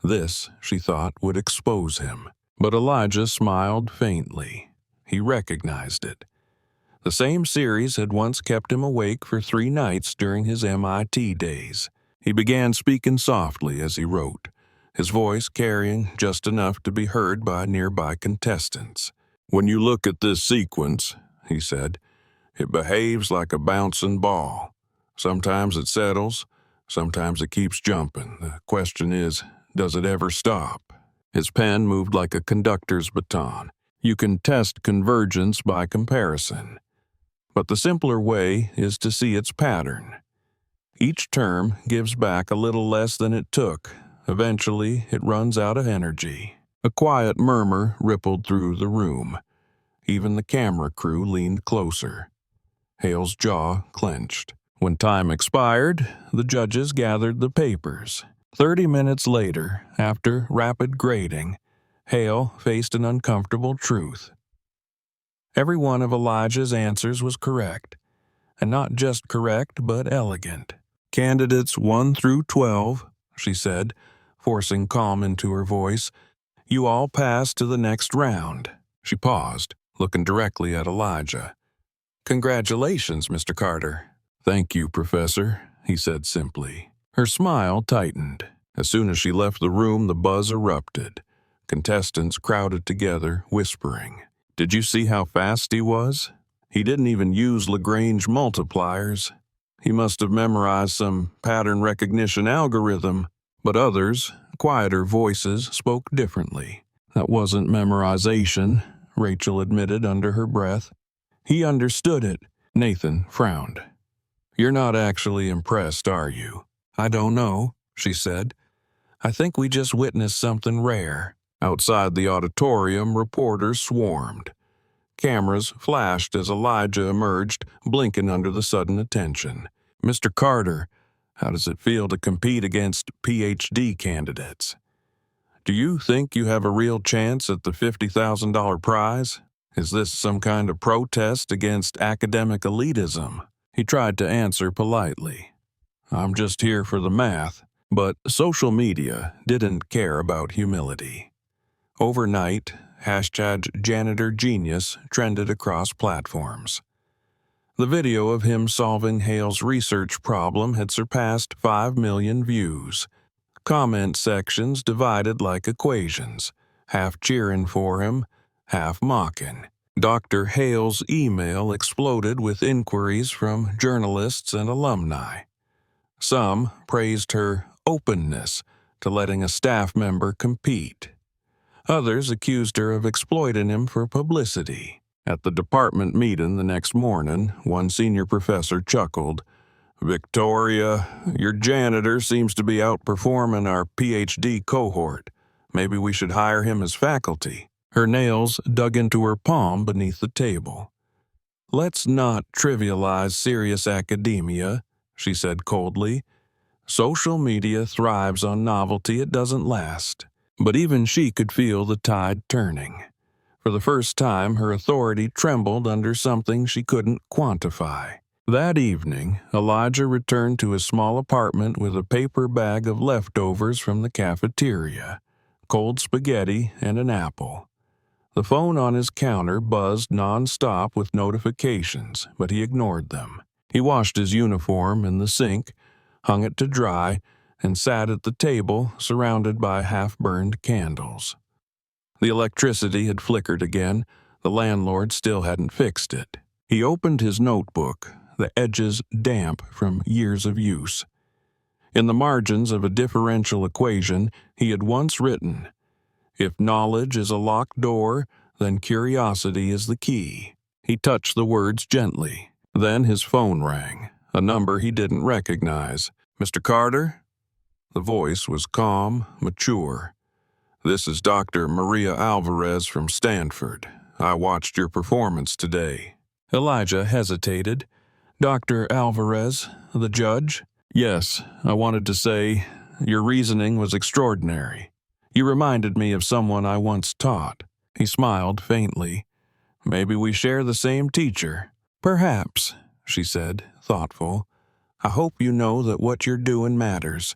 Speaker 1: This, she thought, would expose him. But Elijah smiled faintly. He recognized it. The same series had once kept him awake for 3 nights during his MIT days. He began speaking softly as he wrote, his voice carrying just enough to be heard by nearby contestants. "When you look at this sequence," he said, "it behaves like a bouncing ball. Sometimes it settles, sometimes it keeps jumping. The question is, does it ever stop?" His pen moved like a conductor's baton. You can test convergence by comparison. But the simpler way is to see its pattern. Each term gives back a little less than it took. Eventually, it runs out of energy. A quiet murmur rippled through the room. Even the camera crew leaned closer. Hale's jaw clenched. When time expired, the judges gathered the papers. 30 minutes later, after rapid grading, Hale faced an uncomfortable truth. Every one of Elijah's answers was correct, and not just correct, but elegant. "Candidates 1 through 12, she said, forcing calm into her voice, "you all pass to the next round." She paused, looking directly at Elijah. "Congratulations, Mr. Carter." "Thank you, Professor," he said simply. Her smile tightened. As soon as she left the room, the buzz erupted. Contestants crowded together, whispering. "Did you see how fast he was? He didn't even use Lagrange multipliers. He must have memorized some pattern recognition algorithm." But others, quieter voices, spoke differently. "That wasn't memorization. Rachel admitted under her breath. He understood it. Nathan frowned. You're not actually impressed, are you? I don't know, she said. I think we just witnessed something rare. Outside the auditorium, reporters swarmed. Cameras flashed as Elijah emerged, blinking under the sudden attention. Mr. Carter, how does it feel to compete against PhD candidates? Do you think you have a real chance at the $50,000 prize? Is this some kind of protest against academic elitism? He tried to answer politely. I'm just here for the math. But social media didn't care about humility. Overnight, #JanitorGenius trended across platforms. The video of him solving Hale's research problem had surpassed 5 million views. Comment sections divided like equations, half cheering for him, half mocking. Dr. Hale's email exploded with inquiries from journalists and alumni. Some praised her openness to letting a staff member compete. Others accused her of exploiting him for publicity. At the department meeting the next morning, one senior professor chuckled. Victoria, your janitor seems to be outperforming our PhD cohort. Maybe we should hire him as faculty. Her nails dug into her palm beneath the table. Let's not trivialize serious academia, she said coldly. Social media thrives on novelty it doesn't last. But even she could feel the tide turning. For the first time, her authority trembled under something she couldn't quantify. That evening, Elijah returned to his small apartment with a paper bag of leftovers from the cafeteria, cold spaghetti, and an apple. The phone on his counter buzzed nonstop with notifications, but he ignored them. He washed his uniform in the sink, hung it to dry, and sat at the table surrounded by half-burned candles. The electricity had flickered again. The landlord still hadn't fixed it. He opened his notebook, the edges damp from years of use. In the margins of a differential equation, he had once written, "If knowledge is a locked door, then curiosity is the key." He touched the words gently. Then his phone rang. A number he didn't recognize. Mr. Carter? The voice was calm, mature. This is Dr. Maria Alvarez from Stanford. I watched your performance today. Elijah hesitated. Dr. Alvarez, the judge? Yes, I wanted to say, your reasoning was extraordinary. You reminded me of someone I once taught. He smiled faintly. Maybe we share the same teacher. Perhaps, she said, thoughtful. I hope you know that what you're doing matters.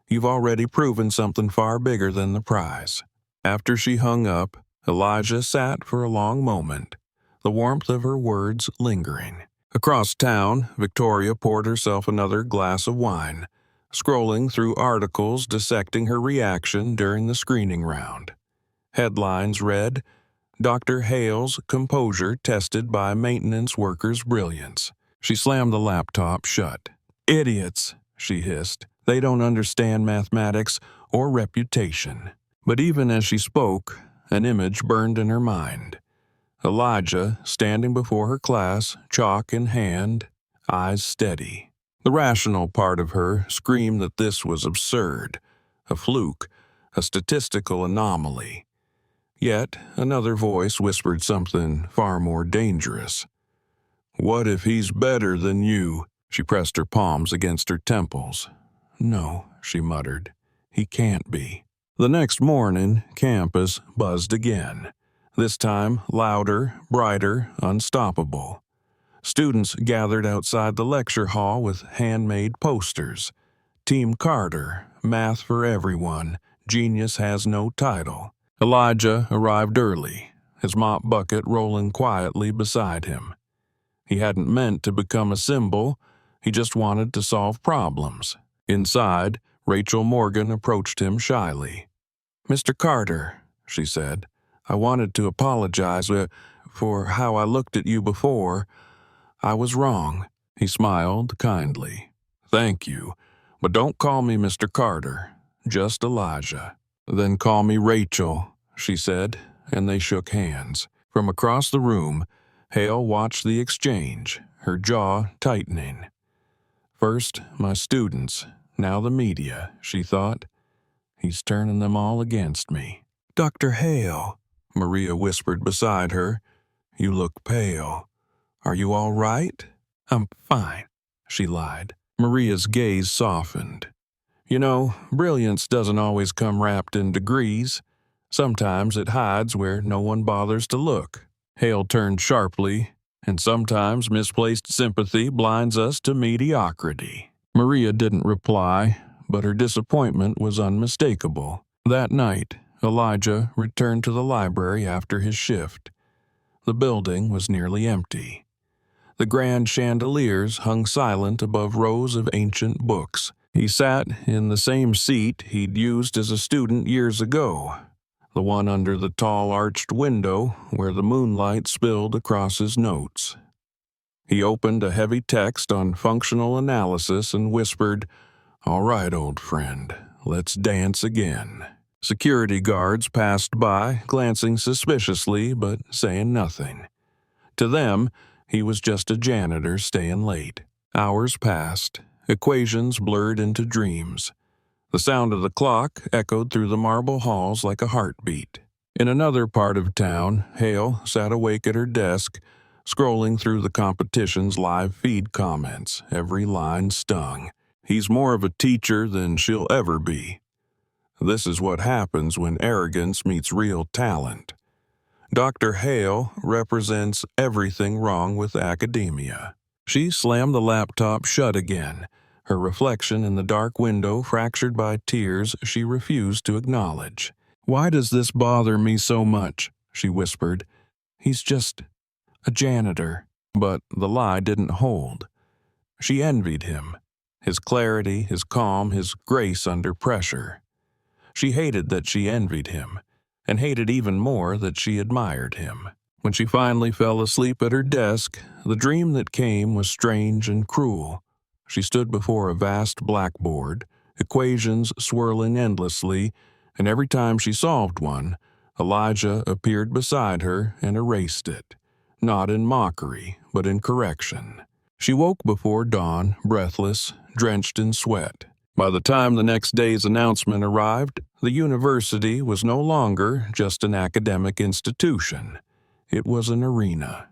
Speaker 1: You've already proven something far bigger than the prize. After she hung up, Elijah sat for a long moment, the warmth of her words lingering. Across town, Victoria poured herself another glass of wine, scrolling through articles dissecting her reaction during the screening round. Headlines read, Dr. Hale's composure tested by maintenance workers' brilliance. She slammed the laptop shut. Idiots, she hissed. They don't understand mathematics or reputation. But even as she spoke, an image burned in her mind. Elijah, standing before her class, chalk in hand, eyes steady. The rational part of her screamed that this was absurd, a fluke, a statistical anomaly. Yet another voice whispered something far more dangerous. What if he's better than you? She pressed her palms against her temples. No, she muttered. He can't be. The next morning, campus buzzed again. This time, louder, brighter, unstoppable. Students gathered outside the lecture hall with handmade posters. Team Carter, Math for Everyone, Genius Has No Title. Elijah arrived early, his mop bucket rolling quietly beside him. He hadn't meant to become a symbol, he just wanted to solve problems. Inside, Rachel Morgan approached him shyly. Mr. Carter, she said, I wanted to apologize for how I looked at you before. I was wrong. He smiled kindly. Thank you, but don't call me Mr. Carter, just Elijah. Then call me Rachel, she said, and they shook hands. From across the room, Hale watched the exchange, her jaw tightening. First, my students, now the media, she thought. He's turning them all against me. Dr. Hale, Maria whispered beside her. You look pale. Are you all right? I'm fine, she lied. Maria's gaze softened. You know, brilliance doesn't always come wrapped in degrees. Sometimes it hides where no one bothers to look. Hale turned sharply, and sometimes misplaced sympathy blinds us to mediocrity. Maria didn't reply, but her disappointment was unmistakable. That night, Elijah returned to the library after his shift. The building was nearly empty. The grand chandeliers hung silent above rows of ancient books. He sat in the same seat he'd used as a student years ago, the one under the tall arched window where the moonlight spilled across his notes. He opened a heavy text on functional analysis and whispered, "All right, old friend, let's dance again." Security guards passed by, glancing suspiciously but saying nothing. To them, he was just a janitor staying late. Hours passed. Equations blurred into dreams. The sound of the clock echoed through the marble halls like a heartbeat. In another part of town, Hale sat awake at her desk, scrolling through the competition's live feed comments. Every line stung. He's more of a teacher than she'll ever be. This is what happens when arrogance meets real talent. Dr. Hale represents everything wrong with academia. She slammed the laptop shut again, her reflection in the dark window fractured by tears she refused to acknowledge. "Why does this bother me so much?" she whispered. "He's just a janitor." But the lie didn't hold. She envied him, his clarity, his calm, his grace under pressure. She hated that she envied him, and hated even more that she admired him. When she finally fell asleep at her desk, the dream that came was strange and cruel. She stood before a vast blackboard, equations swirling endlessly, and every time she solved one, Elijah appeared beside her and erased it, not in mockery, but in correction. She woke before dawn, breathless, drenched in sweat. By the time the next day's announcement arrived, the university was no longer just an academic institution. It was an arena.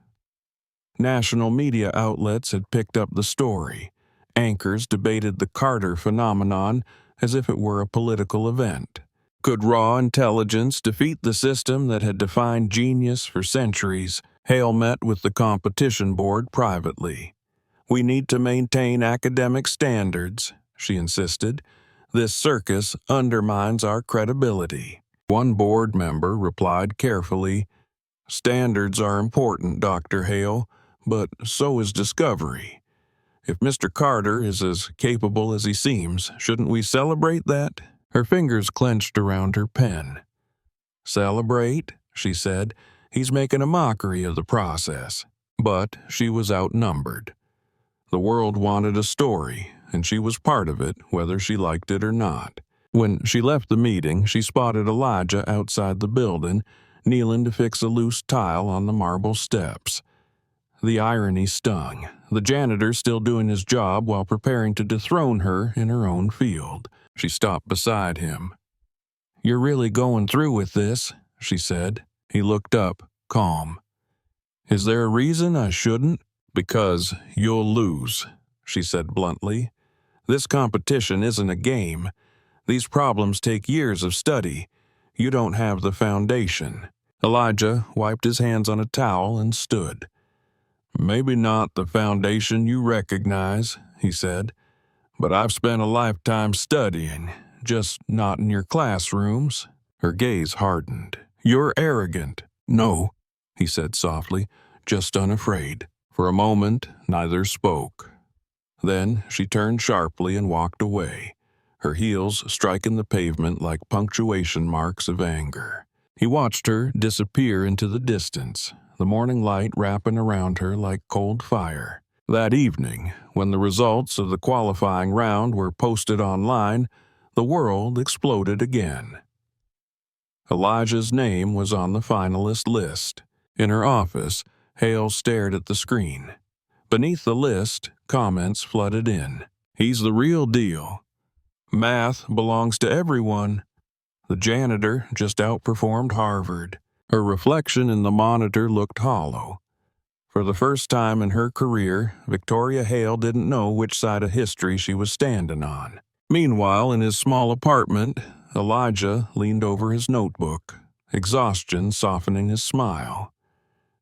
Speaker 1: National media outlets had picked up the story. Anchors debated the Carter phenomenon as if it were a political event. Could raw intelligence defeat the system that had defined genius for centuries? Hale met with the competition board privately. "We need to maintain academic standards," she insisted. "This circus undermines our credibility." One board member replied carefully, "Standards are important, Dr. Hale, but so is discovery. If Mr. Carter is as capable as he seems, shouldn't we celebrate that?" Her fingers clenched around her pen. "Celebrate?" she said. "He's making a mockery of the process." But she was outnumbered. The world wanted a story, and she was part of it, whether she liked it or not. When she left the meeting, she spotted Elijah outside the building, kneeling to fix a loose tile on the marble steps. The irony stung, the janitor still doing his job while preparing to dethrone her in her own field. She stopped beside him. "You're really going through with this," she said. He looked up, calm. "Is there a reason I shouldn't?" "Because you'll lose," she said bluntly. "This competition isn't a game. These problems take years of study. You don't have the foundation." Elijah wiped his hands on a towel and stood. "Maybe not the foundation you recognize," he said, "but I've spent a lifetime studying, just not in your classrooms." Her gaze hardened. "You're arrogant." "No," he said softly, "just unafraid." For a moment, neither spoke. Then she turned sharply and walked away, her heels striking the pavement like punctuation marks of anger. He watched her disappear into the distance, the morning light wrapping around her like cold fire. That evening, when the results of the qualifying round were posted online, the world exploded again. Elijah's name was on the finalist list. In her office, Hale stared at the screen. Beneath the list, comments flooded in. He's the real deal. Math belongs to everyone. The janitor just outperformed Harvard. Her reflection in the monitor looked hollow. For the first time in her career, Victoria Hale didn't know which side of history she was standing on. Meanwhile, in his small apartment, Elijah leaned over his notebook, exhaustion softening his smile.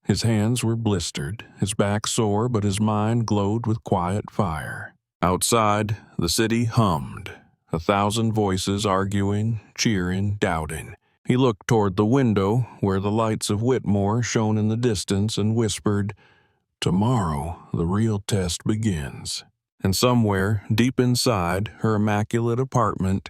Speaker 1: His hands were blistered, his back sore, but his mind glowed with quiet fire. Outside, the city hummed, 1,000 voices arguing, cheering, doubting. He looked toward the window, where the lights of Whitmore shone in the distance, and whispered, "Tomorrow, the real test begins." And somewhere, deep inside her immaculate apartment,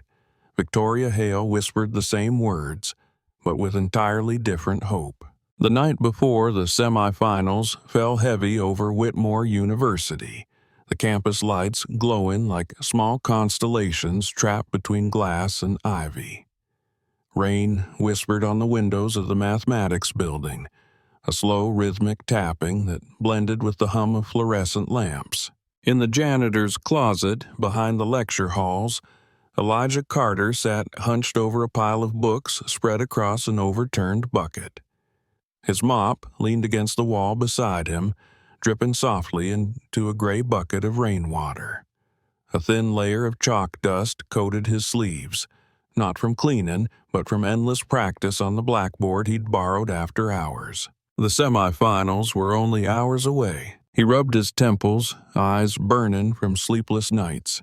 Speaker 1: Victoria Hale whispered the same words, but with entirely different hope. The night before the semifinals fell heavy over Whitmore University, the campus lights glowing like small constellations trapped between glass and ivy. Rain whispered on the windows of the mathematics building, a slow rhythmic tapping that blended with the hum of fluorescent lamps. In the janitor's closet behind the lecture halls, Elijah Carter sat hunched over a pile of books spread across an overturned bucket. His mop leaned against the wall beside him, dripping softly into a gray bucket of rainwater. A thin layer of chalk dust coated his sleeves, not from cleaning, but from endless practice on the blackboard he'd borrowed after hours. The semifinals were only hours away. He rubbed his temples, eyes burning from sleepless nights.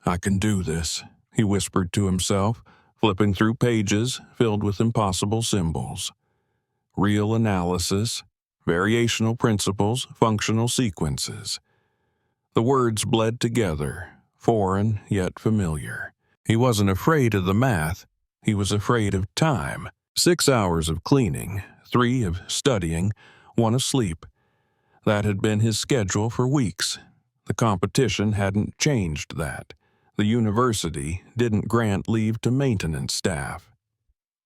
Speaker 1: "I can do this," he whispered to himself, flipping through pages filled with impossible symbols. Real analysis, variational principles, functional sequences. The words bled together, foreign yet familiar. He wasn't afraid of the math, he was afraid of time. 6 hours of cleaning, 3 of studying, 1 of sleep. That had been his schedule for weeks. The competition hadn't changed that. The university didn't grant leave to maintenance staff.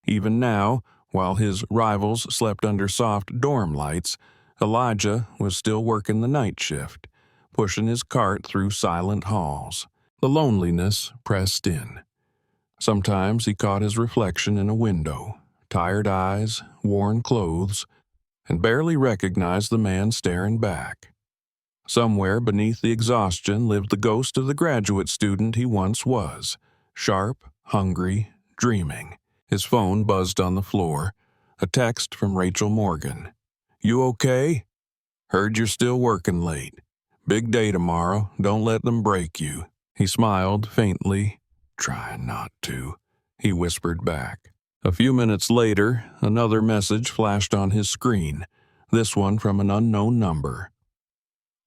Speaker 1: Even now, while his rivals slept under soft dorm lights, Elijah was still working the night shift, pushing his cart through silent halls. The loneliness pressed in. Sometimes he caught his reflection in a window, tired eyes, worn clothes, and barely recognized the man staring back. Somewhere beneath the exhaustion lived the ghost of the graduate student he once was, sharp, hungry, dreaming. His phone buzzed on the floor, a text from Rachel Morgan. "You okay? Heard you're still working late. Big day tomorrow, don't let them break you." He smiled faintly. "Trying not to," he whispered back. A few minutes later, another message flashed on his screen, this one from an unknown number.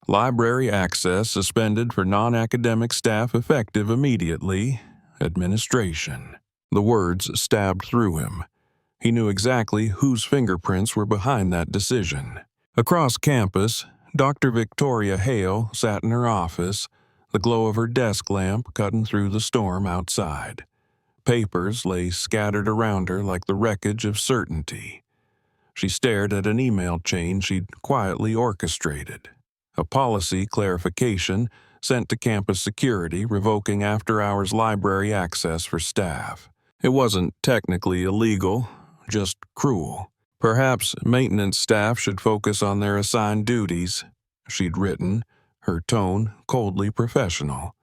Speaker 1: "Library access suspended for non-academic staff effective immediately. Administration." The words stabbed through him. He knew exactly whose fingerprints were behind that decision. Across campus, Dr. Victoria Hale sat in her office, the glow of her desk lamp cutting through the storm outside. Papers lay scattered around her like the wreckage of certainty. She stared at an email chain she'd quietly orchestrated. A policy clarification sent to campus security revoking after-hours library access for staff. It wasn't technically illegal, just cruel. Perhaps maintenance staff should focus on their assigned duties, she'd written, her tone coldly professional.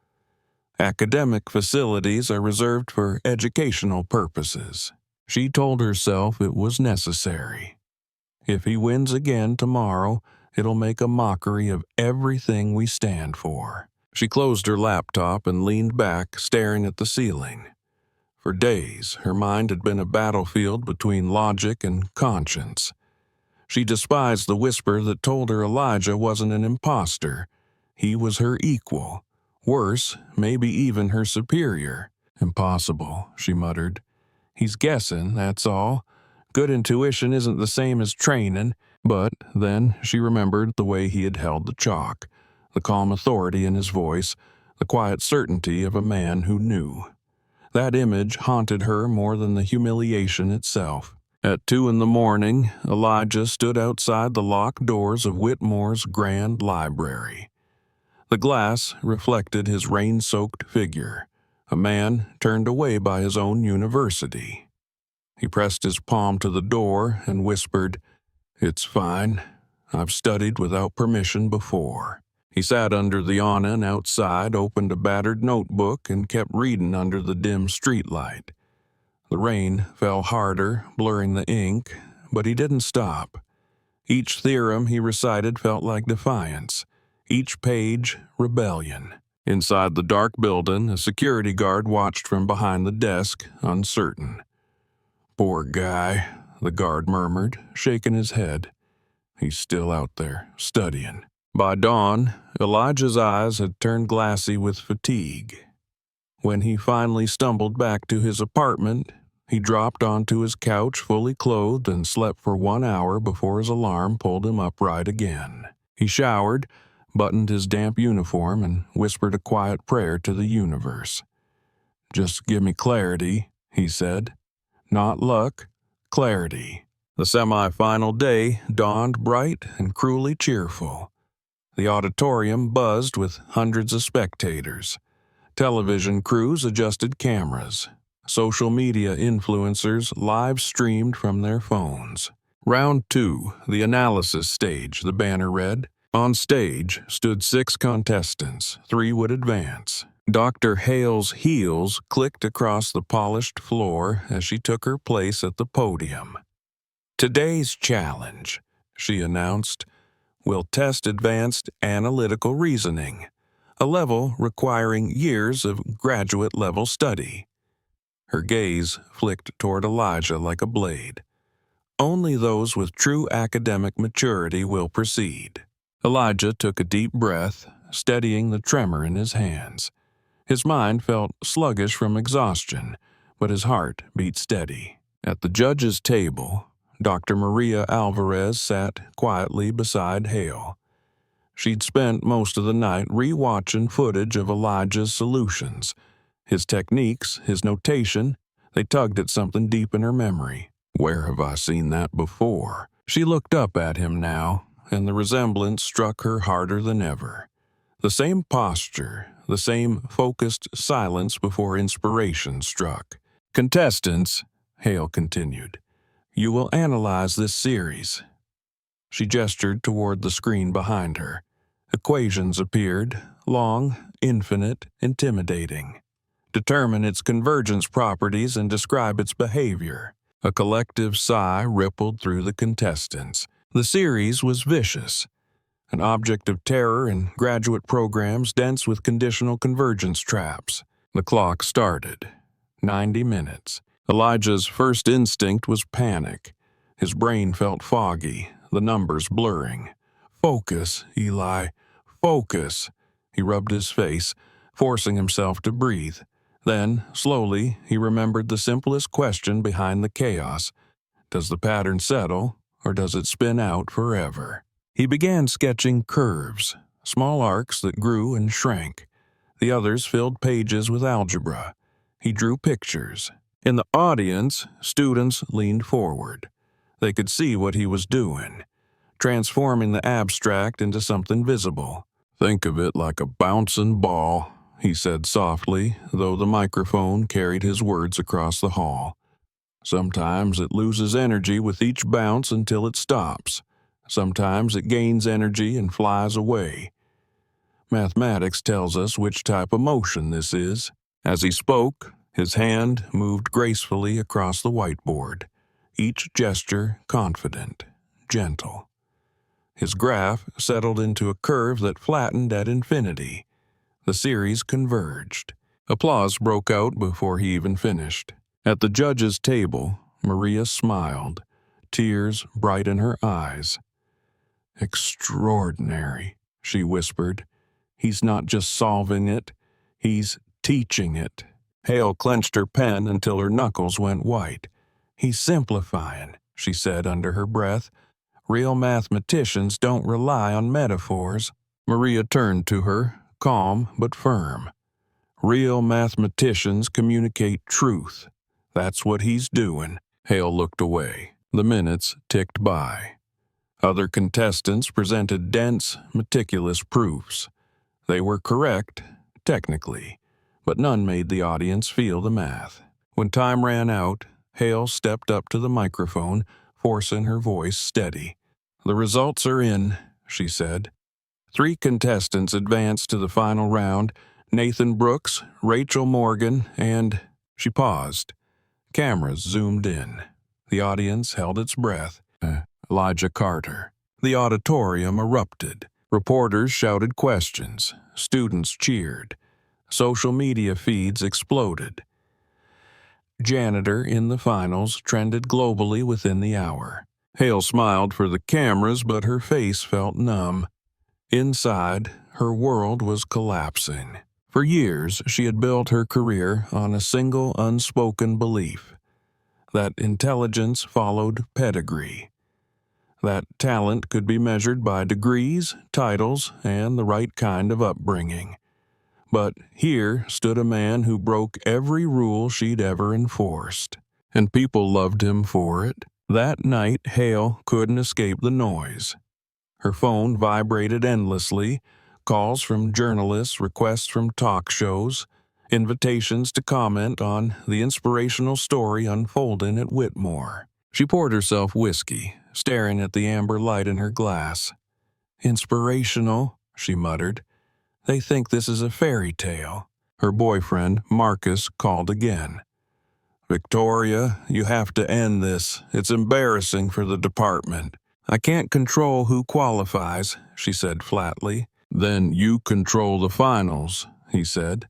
Speaker 1: Academic facilities are reserved for educational purposes. She told herself it was necessary. If he wins again tomorrow, it'll make a mockery of everything we stand for. She closed her laptop and leaned back, staring at the ceiling. For days, her mind had been a battlefield between logic and conscience. She despised the whisper that told her Elijah wasn't an imposter. He was her equal. Worse, maybe even her superior. "Impossible," she muttered. "He's guessing, that's all. Good intuition isn't the same as training." But then she remembered the way he had held the chalk, the calm authority in his voice, the quiet certainty of a man who knew. That image haunted her more than the humiliation itself. At 2 in the morning, Elijah stood outside the locked doors of Whitmore's grand library. The glass reflected his rain-soaked figure, a man turned away by his own university. He pressed his palm to the door and whispered, "It's fine. I've studied without permission before." He sat under the awning outside, opened a battered notebook, and kept reading under the dim streetlight. The rain fell harder, blurring the ink, but he didn't stop. Each theorem he recited felt like defiance, each page rebellion. Inside the dark building, a security guard watched from behind the desk, uncertain. "Poor guy," the guard murmured, shaking his head. "He's still out there, studying." By dawn, Elijah's eyes had turned glassy with fatigue. When he finally stumbled back to his apartment, he dropped onto his couch fully clothed and slept for 1 hour before his alarm pulled him upright again. He showered, buttoned his damp uniform, and whispered a quiet prayer to the universe. "Just give me clarity," he said. "Not luck, clarity." The semi-final day dawned bright and cruelly cheerful. The auditorium buzzed with hundreds of spectators. Television crews adjusted cameras. Social media influencers live-streamed from their phones. Round 2, the analysis stage, the banner read. On stage stood 6 contestants. 3 would advance. Dr. Hale's heels clicked across the polished floor as she took her place at the podium. "Today's challenge," she announced, "will test advanced analytical reasoning, a level requiring years of graduate-level study." Her gaze flicked toward Elijah like a blade. "Only those with true academic maturity will proceed." Elijah took a deep breath, steadying the tremor in his hands. His mind felt sluggish from exhaustion, but his heart beat steady. At the judge's table, Dr. Maria Alvarez sat quietly beside Hale. She'd spent most of the night re-watching footage of Elijah's solutions. His techniques, his notation, they tugged at something deep in her memory. "Where have I seen that before?" She looked up at him now, and the resemblance struck her harder than ever. The same posture, the same focused silence before inspiration struck. "Contestants," Hale continued, "you will analyze this series." She gestured toward the screen behind her. Equations appeared, long, infinite, intimidating. Determine its convergence properties and describe its behavior. A collective sigh rippled through the contestants. The series was vicious, an object of terror in graduate programs dense with conditional convergence traps. The clock started. 90 minutes. Elijah's first instinct was panic. His brain felt foggy, the numbers blurring. "Focus, Eli, focus." He rubbed his face, forcing himself to breathe. Then, slowly, he remembered the simplest question behind the chaos. Does the pattern settle, or does it spin out forever? He began sketching curves, small arcs that grew and shrank. The others filled pages with algebra. He drew pictures. In the audience, students leaned forward. They could see what he was doing, transforming the abstract into something visible. "Think of it like a bouncing ball," he said softly, though the microphone carried his words across the hall. "Sometimes it loses energy with each bounce until it stops. Sometimes it gains energy and flies away. Mathematics tells us which type of motion this is." As he spoke, his hand moved gracefully across the whiteboard, each gesture confident, gentle. His graph settled into a curve that flattened at infinity. The series converged. Applause broke out before he even finished. At the judge's table, Maria smiled, tears bright in her eyes. "Extraordinary," she whispered. "He's not just solving it, he's teaching it." Hale clenched her pen until her knuckles went white. "He's simplifying," she said under her breath. "Real mathematicians don't rely on metaphors." Maria turned to her, calm but firm. "Real mathematicians communicate truth. That's what he's doing." Hale looked away. The minutes ticked by. Other contestants presented dense, meticulous proofs. They were correct, technically, but none made the audience feel the math. When time ran out, Hale stepped up to the microphone, forcing her voice steady. "The results are in," she said. 3 contestants advanced to the final round: Nathan Brooks, Rachel Morgan, and... She paused. Cameras zoomed in. The audience held its breath. Elijah Carter. The auditorium erupted. Reporters shouted questions. Students cheered. Social media feeds exploded. Janitor in the finals trended globally within the hour. Hale smiled for the cameras, but her face felt numb. Inside, her world was collapsing. For years, she had built her career on a single unspoken belief: that intelligence followed pedigree, that talent could be measured by degrees, titles, and the right kind of upbringing. But here stood a man who broke every rule she'd ever enforced, and people loved him for it. That night, Hale couldn't escape the noise. Her phone vibrated endlessly: calls from journalists, requests from talk shows, invitations to comment on the inspirational story unfolding at Whitmore. She poured herself whiskey, staring at the amber light in her glass. "Inspirational," she muttered. "They think this is a fairy tale." Her boyfriend, Marcus, called again. "Victoria, you have to end this. It's embarrassing for the department." "I can't control who qualifies," she said flatly. "Then you control the finals," he said.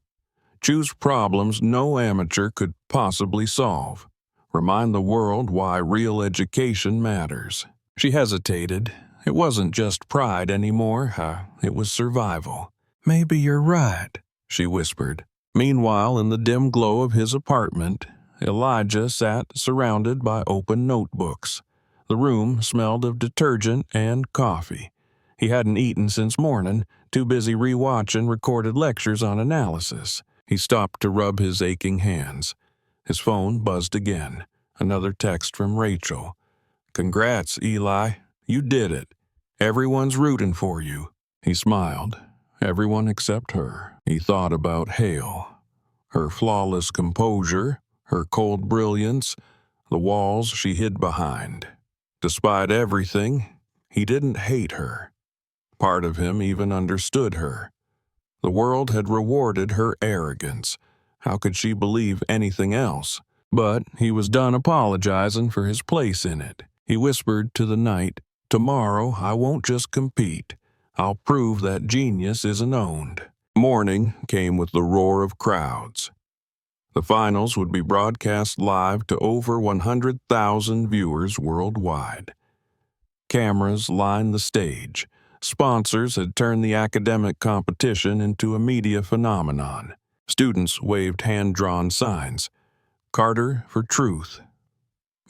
Speaker 1: "Choose problems no amateur could possibly solve. Remind the world why real education matters." She hesitated. It wasn't just pride anymore. It was survival. "Maybe you're right," she whispered. Meanwhile, in the dim glow of his apartment, Elijah sat surrounded by open notebooks. The room smelled of detergent and coffee. He hadn't eaten since morning, too busy rewatching recorded lectures on analysis. He stopped to rub his aching hands. His phone buzzed again. Another text from Rachel. "Congrats, Eli. You did it. Everyone's rooting for you." He smiled. Everyone except her. He thought about Hale. Her flawless composure, her cold brilliance, the walls she hid behind. Despite everything, he didn't hate her. Part of him even understood her. The world had rewarded her arrogance. How could she believe anything else? But he was done apologizing for his place in it. He whispered to the night, "Tomorrow I won't just compete. I'll prove that genius isn't owned." Morning came with the roar of crowds. The finals would be broadcast live to over 100,000 viewers worldwide. Cameras lined the stage. Sponsors had turned the academic competition into a media phenomenon. Students waved hand-drawn signs. "Carter for truth.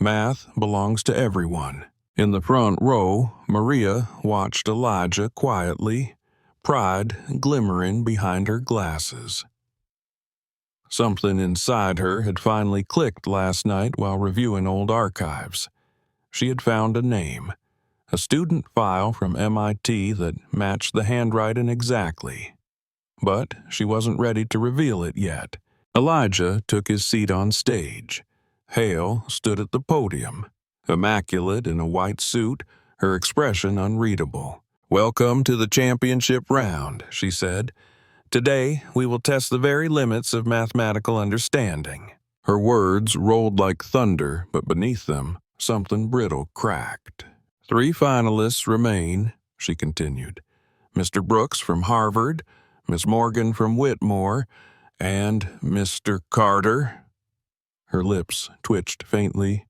Speaker 1: Math belongs to everyone." In the front row, Maria watched Elijah quietly, pride glimmering behind her glasses. Something inside her had finally clicked last night while reviewing old archives. She had found a name, a student file from MIT that matched the handwriting exactly. But she wasn't ready to reveal it yet. Elijah took his seat on stage. Hale stood at the podium, immaculate in a white suit, her expression unreadable. "Welcome to the championship round," she said. "Today, we will test the very limits of mathematical understanding." Her words rolled like thunder, but beneath them, something brittle cracked. "3 finalists remain," she continued. "Mr. Brooks from Harvard, Miss Morgan from Whitmore, and Mr. Carter," her lips twitched faintly,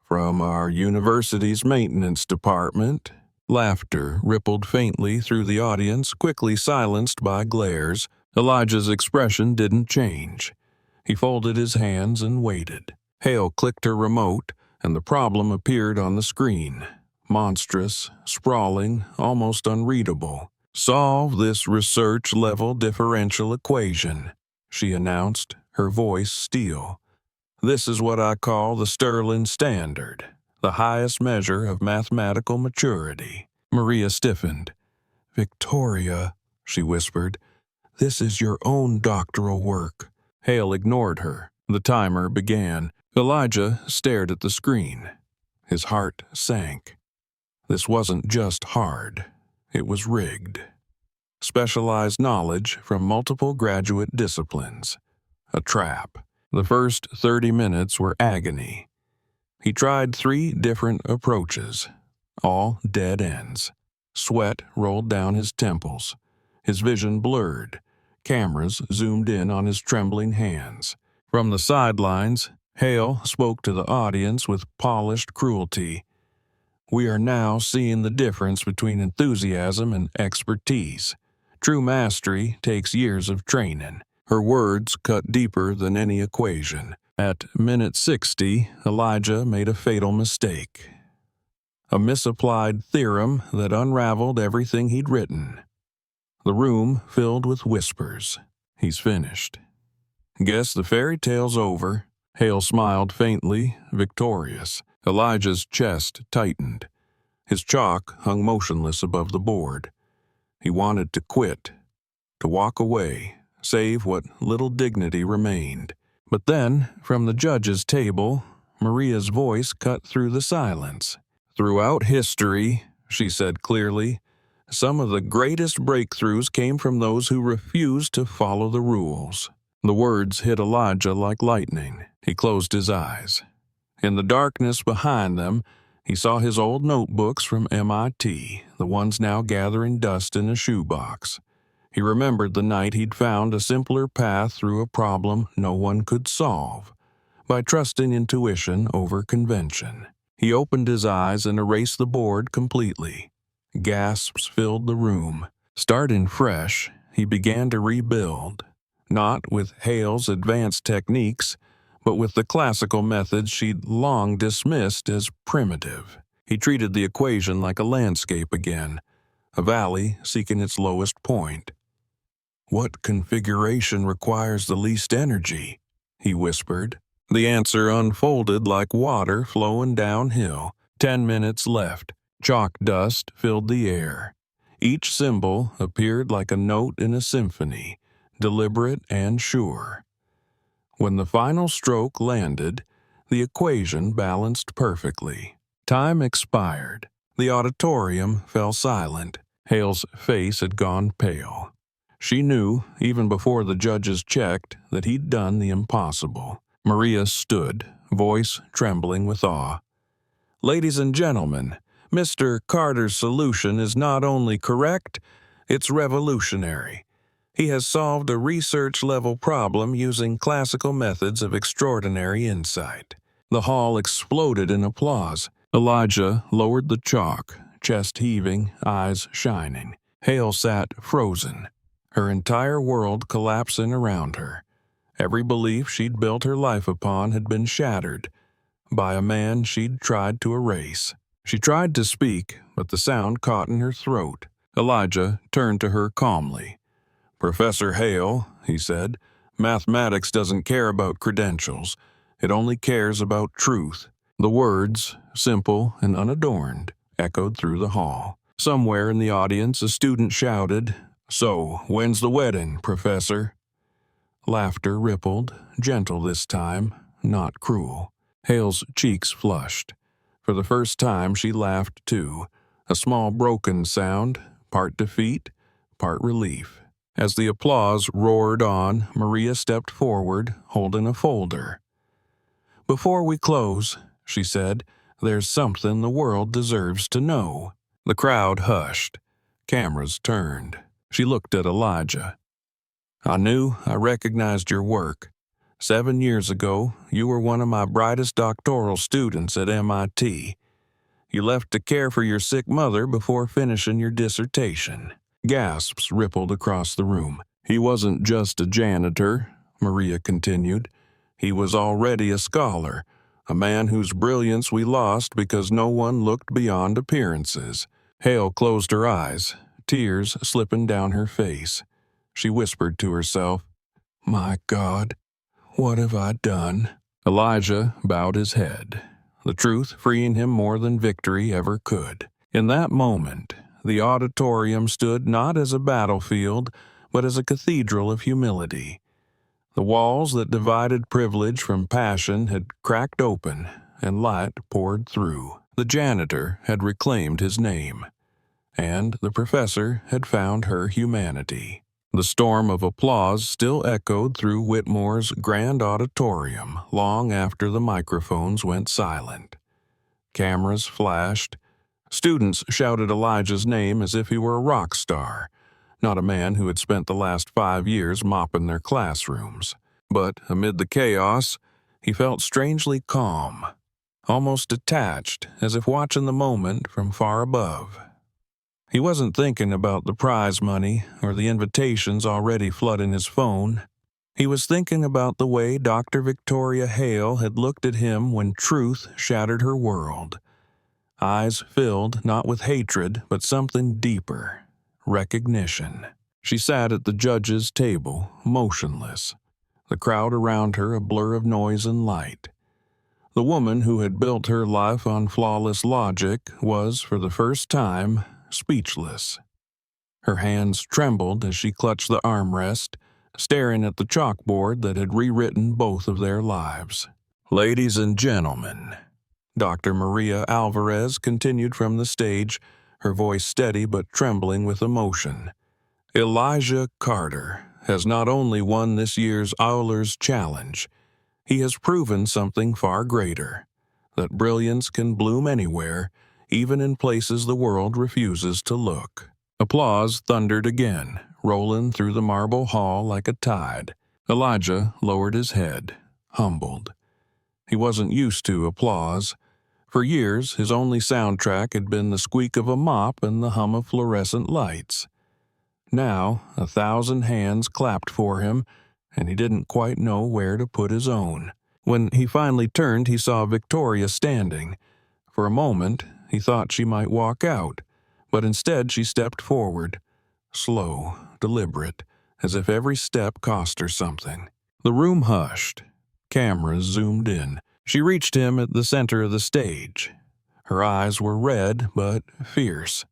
Speaker 1: "from our university's maintenance department." Laughter rippled faintly through the audience, quickly silenced by glares. Elijah's expression didn't change. He folded his hands and waited. Hale clicked her remote, and the problem appeared on the screen. Monstrous, sprawling, almost unreadable. "Solve this research-level differential equation," she announced, her voice steel. "This is what I call the Sterling Standard. the highest measure of mathematical maturity. Maria stiffened. "Victoria," she whispered, "this is your own doctoral work." Hale ignored her. The timer began. Elijah stared at the screen. His heart sank. This wasn't just hard. It was rigged. Specialized knowledge from multiple graduate disciplines. A trap. The first 30 minutes were agony. He tried 3 different approaches, all dead ends. Sweat rolled down his temples. His vision blurred. Cameras zoomed in on his trembling hands. From the sidelines, Hale spoke to the audience with polished cruelty. "We are now seeing the difference between enthusiasm and expertise. True mastery takes years of training." Her words cut deeper than any equation. At minute 60, Elijah made a fatal mistake. A misapplied theorem that unraveled everything he'd written. The room filled with whispers. "He's finished." "Guess the fairy tale's over." Hale smiled faintly, victorious. Elijah's chest tightened. His chalk hung motionless above the board. He wanted to quit, to walk away, save what little dignity remained. But then, from the judge's table, Maria's voice cut through the silence. "Throughout history," she said clearly, "some of the greatest breakthroughs came from those who refused to follow the rules." The words hit Elijah like lightning. He closed his eyes. In the darkness behind them, he saw his old notebooks from MIT, the ones now gathering dust in a shoebox. He remembered the night he'd found a simpler path through a problem no one could solve, by trusting intuition over convention. He opened his eyes and erased the board completely. Gasps filled the room. Starting fresh, he began to rebuild, not with Hale's advanced techniques, but with the classical methods she'd long dismissed as primitive. He treated the equation like a landscape again, a valley seeking its lowest point. "What configuration requires the least energy?" he whispered. The answer unfolded like water flowing downhill. 10 minutes left. Chalk dust filled the air. Each symbol appeared like a note in a symphony, deliberate and sure. When the final stroke landed, the equation balanced perfectly. Time expired. The auditorium fell silent. Hale's face had gone pale. She knew, even before the judges checked, that he'd done the impossible. Maria stood, voice trembling with awe. "Ladies and gentlemen, Mr. Carter's solution is not only correct, it's revolutionary. He has solved a research-level problem using classical methods of extraordinary insight." The hall exploded in applause. Elijah lowered the chalk, chest heaving, eyes shining. Hale sat frozen, her entire world collapsing around her. Every belief she'd built her life upon had been shattered by a man she'd tried to erase. She tried to speak, but the sound caught in her throat. Elijah turned to her calmly. "Professor Hale," he said, "mathematics doesn't care about credentials. It only cares about truth." The words, simple and unadorned, echoed through the hall. Somewhere in the audience, a student shouted, "So, when's the wedding, Professor?" Laughter rippled, gentle this time, not cruel. Hale's cheeks flushed. For the first time she laughed too, a small broken sound, part defeat, part relief. As the applause roared on, Maria stepped forward, holding a folder. "Before we close," she said, "there's something the world deserves to know." The crowd hushed. Cameras turned. She looked at Elijah. "I knew I recognized your work. 7 years ago, you were one of my brightest doctoral students at MIT. You left to care for your sick mother before finishing your dissertation." Gasps rippled across the room. "He wasn't just a janitor," Maria continued. "He was already a scholar, a man whose brilliance we lost because no one looked beyond appearances." Hale closed her eyes, tears slipping down her face. She whispered to herself, "My God, what have I done?" Elijah bowed his head. the truth freeing him more than victory ever could. In that moment, the auditorium stood not as a battlefield, but as a cathedral of humility. The walls that divided privilege from passion had cracked open, and light poured through. The janitor had reclaimed his name, and the professor had found her humanity. The storm of applause still echoed through Whitmore's grand auditorium long after the microphones went silent. Cameras flashed. Students shouted Elijah's name as if he were a rock star, not a man who had spent the last 5 years mopping their classrooms. But amid the chaos, he felt strangely calm, almost detached, as if watching the moment from far above. He wasn't thinking about the prize money or the invitations already flooding his phone. He was thinking about the way Dr. Victoria Hale had looked at him when truth shattered her world. Eyes filled not with hatred, but something deeper, recognition. She sat at the judge's table, motionless, the crowd around her a blur of noise and light. The woman who had built her life on flawless logic was, for the first time, speechless. Her hands trembled as she clutched the armrest, staring at the chalkboard that had rewritten both of their lives. "Ladies and gentlemen," Dr. Maria Alvarez continued from the stage, her voice steady but trembling with emotion. "Elijah Carter has not only won this year's Owler's Challenge, he has proven something far greater, that brilliance can bloom anywhere, even in places the world refuses to look." Applause thundered again, rolling through the marble hall like a tide. Elijah lowered his head, humbled. He wasn't used to applause. For years, his only soundtrack had been the squeak of a mop and the hum of fluorescent lights. Now, 1,000 hands clapped for him, and he didn't quite know where to put his own. When he finally turned, he saw Victoria standing. For a moment, he thought she might walk out, but instead she stepped forward, slow, deliberate, as if every step cost her something. The room hushed. Cameras zoomed in. She reached him at the center of the stage. Her eyes were red, but fierce.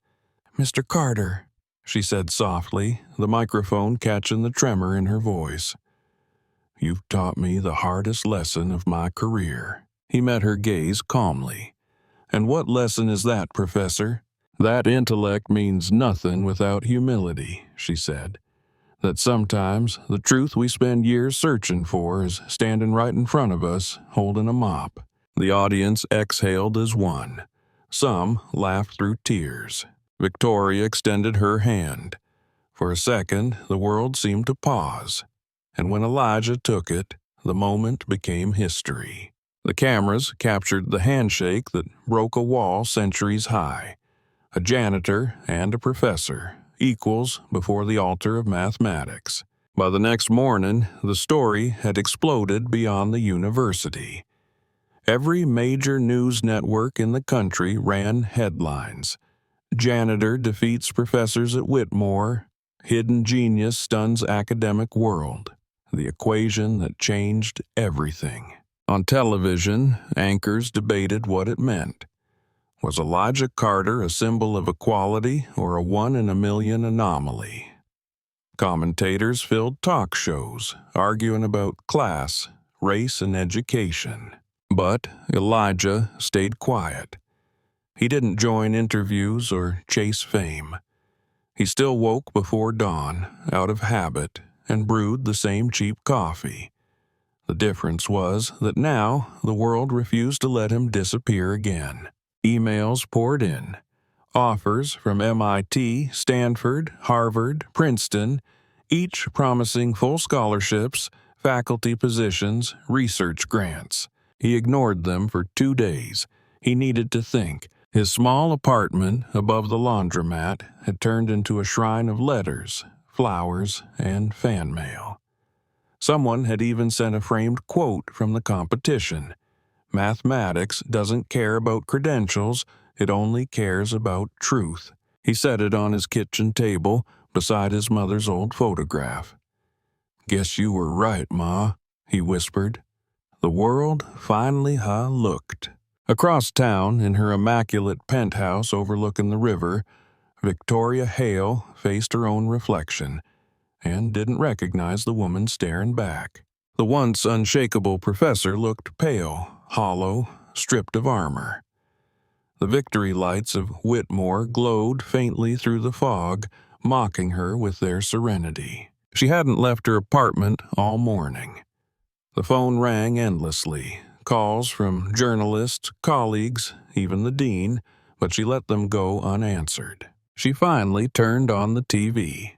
Speaker 1: "Mr. Carter," she said softly, the microphone catching the tremor in her voice. "You've taught me the hardest lesson of my career." He met her gaze calmly. "And what lesson is that, Professor?" "That intellect means nothing without humility," she said. "That sometimes the truth we spend years searching for is standing right in front of us, holding a mop." The audience exhaled as one. Some laughed through tears. Victoria extended her hand. For a second, the world seemed to pause, and when Elijah took it, the moment became history. The cameras captured the handshake that broke a wall centuries high. A janitor and a professor, equals before the altar of mathematics. By the next morning, the story had exploded beyond the university. Every major news network in the country ran headlines. "Janitor defeats professors at Whitmore. Hidden genius stuns academic world." The equation that changed everything. On television, anchors debated what it meant. Was Elijah Carter a symbol of equality or a 1 in a million anomaly? Commentators filled talk shows, arguing about class, race, and education. But Elijah stayed quiet. He didn't join interviews or chase fame. He still woke before dawn, out of habit, and brewed the same cheap coffee. The difference was that now the world refused to let him disappear again. Emails poured in. Offers from MIT, Stanford, Harvard, Princeton, each promising full scholarships, faculty positions, research grants. He ignored them for 2 days. He needed to think. His small apartment above the laundromat had turned into a shrine of letters, flowers, and fan mail. Someone had even sent a framed quote from the competition. "Mathematics doesn't care about credentials, it only cares about truth." He set it on his kitchen table beside his mother's old photograph. "Guess you were right, Ma," he whispered. The world finally looked. Across town, in her immaculate penthouse overlooking the river, Victoria Hale faced her own reflection and didn't recognize the woman staring back. The once unshakable professor looked pale, hollow, stripped of armor. The victory lights of Whitmore glowed faintly through the fog, mocking her with their serenity. She hadn't left her apartment all morning. The phone rang endlessly, calls from journalists, colleagues, even the dean, but she let them go unanswered. She finally turned on the TV.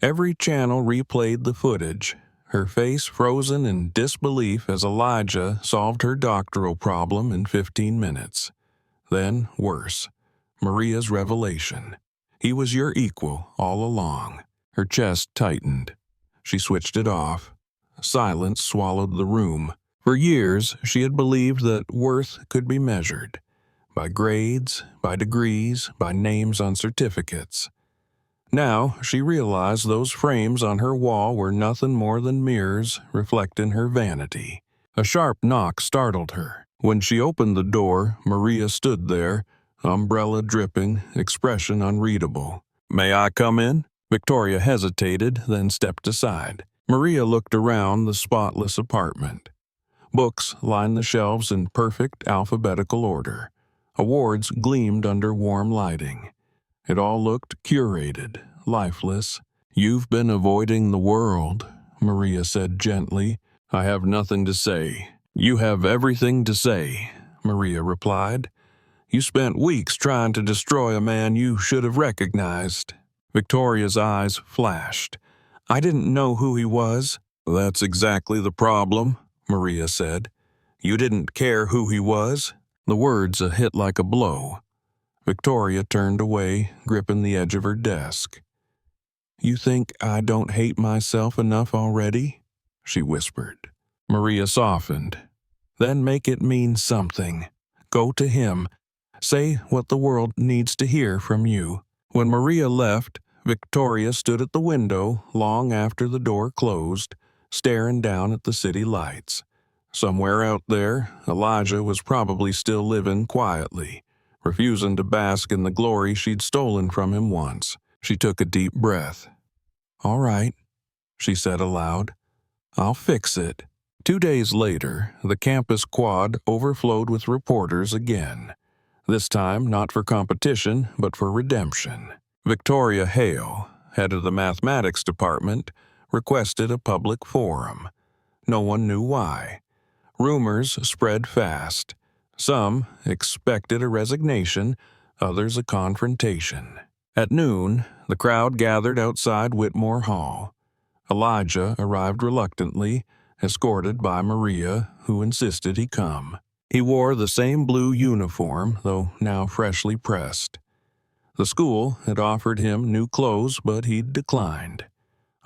Speaker 1: Every channel replayed the footage, her face frozen in disbelief as Elijah solved her doctoral problem in 15 minutes. Then, worse, Maria's revelation. He was your equal all along. Her chest tightened. She switched it off. Silence swallowed the room. For years, she had believed that worth could be measured. By grades, by degrees, by names on certificates. Now, she realized those frames on her wall were nothing more than mirrors reflecting her vanity. A sharp knock startled her. When she opened the door, Maria stood there, umbrella dripping, expression unreadable. "May I come in?" Victoria hesitated, then stepped aside. Maria looked around the spotless apartment. Books lined the shelves in perfect alphabetical order. Awards gleamed under warm lighting. It all looked curated, lifeless. "You've been avoiding the world," Maria said gently. "I have nothing to say." "You have everything to say," Maria replied. "You spent weeks trying to destroy a man you should have recognized." Victoria's eyes flashed. "I didn't know who he was." "That's exactly the problem," Maria said. "You didn't care who he was." The words hit like a blow. Victoria turned away, gripping the edge of her desk. "You think I don't hate myself enough already?" she whispered. Maria softened. "Then make it mean something. Go to him. Say what the world needs to hear from you." When Maria left, Victoria stood at the window long after the door closed, staring down at the city lights. Somewhere out there, Elijah was probably still living quietly, refusing to bask in the glory she'd stolen from him once. She took a deep breath. "All right," she said aloud. "I'll fix it." 2 days later, the campus quad overflowed with reporters again. This time not for competition, but for redemption. Victoria Hale, head of the mathematics department, requested a public forum. No one knew why. Rumors spread fast. Some expected a resignation, others a confrontation. At noon, the crowd gathered outside Whitmore Hall. Elijah arrived reluctantly, escorted by Maria, who insisted he come. He wore the same blue uniform, though now freshly pressed. The school had offered him new clothes, but he'd declined.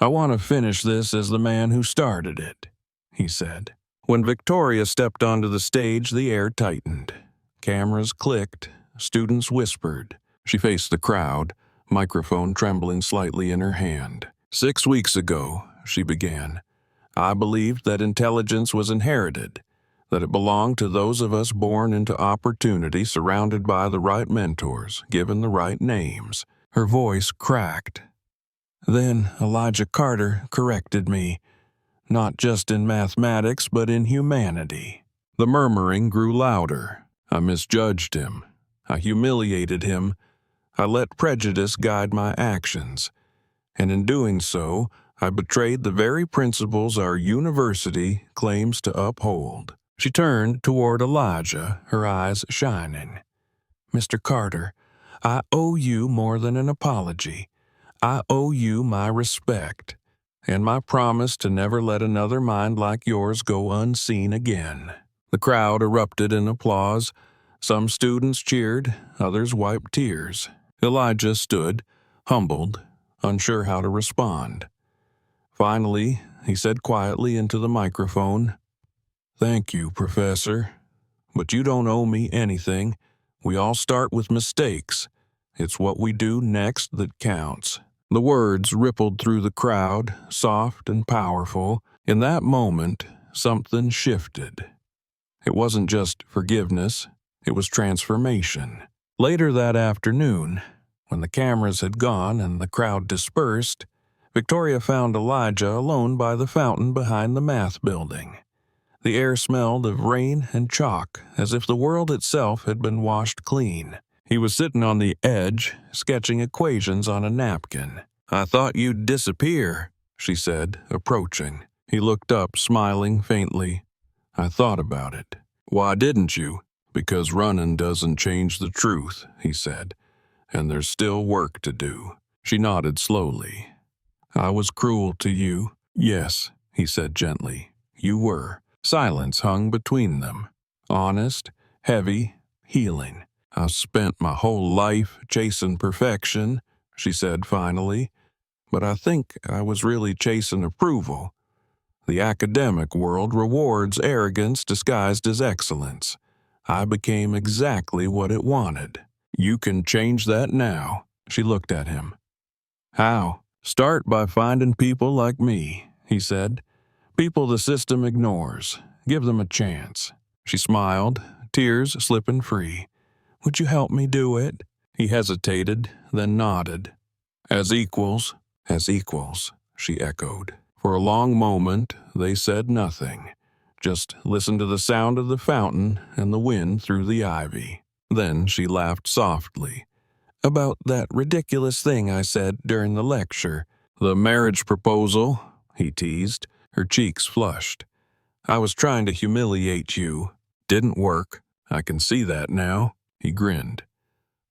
Speaker 1: "I want to finish this as the man who started it," he said. When Victoria stepped onto the stage, the air tightened. Cameras clicked, students whispered. She faced the crowd, microphone trembling slightly in her hand. "6 weeks ago," she began, "I believed that intelligence was inherited, that it belonged to those of us born into opportunity, surrounded by the right mentors, given the right names." Her voice cracked. "Then Elijah Carter corrected me, not just in mathematics, but in humanity." The murmuring grew louder. "I misjudged him. I humiliated him. I let prejudice guide my actions. And in doing so, I betrayed the very principles our university claims to uphold." She turned toward Elijah, her eyes shining. "Mr. Carter, I owe you more than an apology. I owe you my respect, and my promise to never let another mind like yours go unseen again." The crowd erupted in applause. Some students cheered, others wiped tears. Elijah stood, humbled, unsure how to respond. Finally, he said quietly into the microphone, "Thank you, Professor. But you don't owe me anything. We all start with mistakes. It's what we do next that counts." The words rippled through the crowd, soft and powerful. In that moment, something shifted. It wasn't just forgiveness, it was transformation. Later that afternoon, when the cameras had gone and the crowd dispersed, Victoria found Elijah alone by the fountain behind the math building. The air smelled of rain and chalk, as if the world itself had been washed clean. He was sitting on the edge, sketching equations on a napkin. "I thought you'd disappear," she said, approaching. He looked up, smiling faintly. "I thought about it." "Why didn't you?" "Because running doesn't change the truth," he said, "and there's still work to do." She nodded slowly. "I was cruel to you." "Yes," he said gently, "you were." Silence hung between them. Honest, heavy, healing. "I've spent my whole life chasing perfection," she said finally, "but I think I was really chasing approval. The academic world rewards arrogance disguised as excellence. I became exactly what it wanted. You can change that now." She looked at him. "How?" "Start by finding people like me," he said. "People the system ignores. Give them a chance." She smiled, tears slipping free. "Would you help me do it?" He hesitated, then nodded. "As equals." "As equals," she echoed. For a long moment, they said nothing. Just listened to the sound of the fountain and the wind through the ivy. Then she laughed softly. "About that ridiculous thing I said during the lecture." "The marriage proposal," he teased. Her cheeks flushed. "I was trying to humiliate you. Didn't work. I can see that now." He grinned.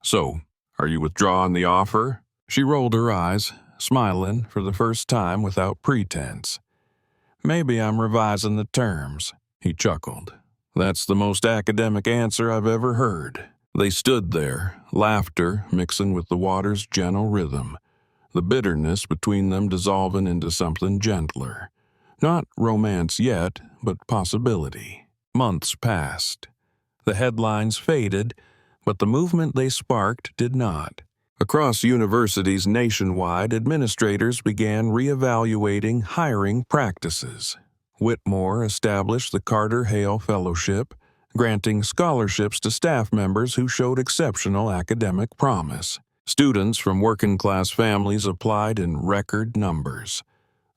Speaker 1: "So, are you withdrawing the offer?" She rolled her eyes, smiling for the first time without pretense. "Maybe I'm revising the terms," he chuckled. "That's the most academic answer I've ever heard." They stood there, laughter mixing with the water's gentle rhythm, the bitterness between them dissolving into something gentler. Not romance yet, but possibility. Months passed. The headlines faded, but the movement they sparked did not. Across universities nationwide, administrators began reevaluating hiring practices. Whitmore established the Carter Hale Fellowship, granting scholarships to staff members who showed exceptional academic promise. Students from working-class families applied in record numbers.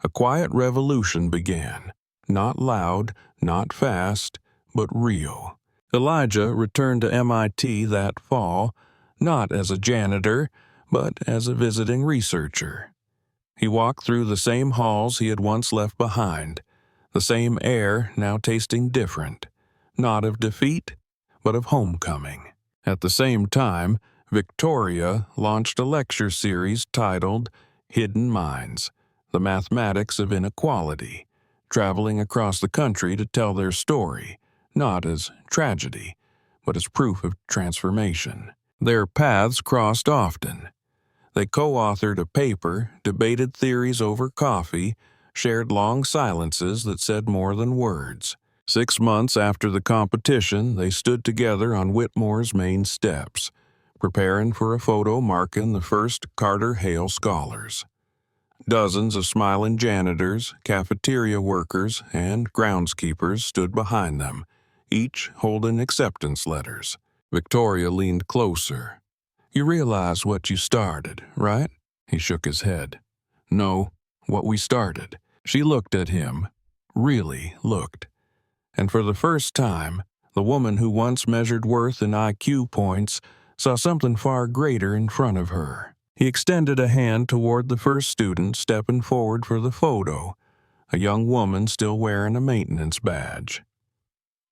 Speaker 1: A quiet revolution began, not loud, not fast, but real. Elijah returned to MIT that fall, not as a janitor, but as a visiting researcher. He walked through the same halls he had once left behind, the same air now tasting different, not of defeat, but of homecoming. At the same time, Victoria launched a lecture series titled Hidden Minds, The Mathematics of Inequality, traveling across the country to tell their story, not as tragedy, but as proof of transformation. Their paths crossed often. They co-authored a paper, debated theories over coffee, shared long silences that said more than words. 6 months after the competition, they stood together on Whitmore's main steps, preparing for a photo marking the first Carter Hale scholars. Dozens of smiling janitors, cafeteria workers, and groundskeepers stood behind them, each holding acceptance letters. Victoria leaned closer. "You realize what you started, right?" He shook his head. "No, what we started." She looked at him, really looked. And for the first time, the woman who once measured worth in IQ points saw something far greater in front of her. He extended a hand toward the first student stepping forward for the photo, a young woman still wearing a maintenance badge.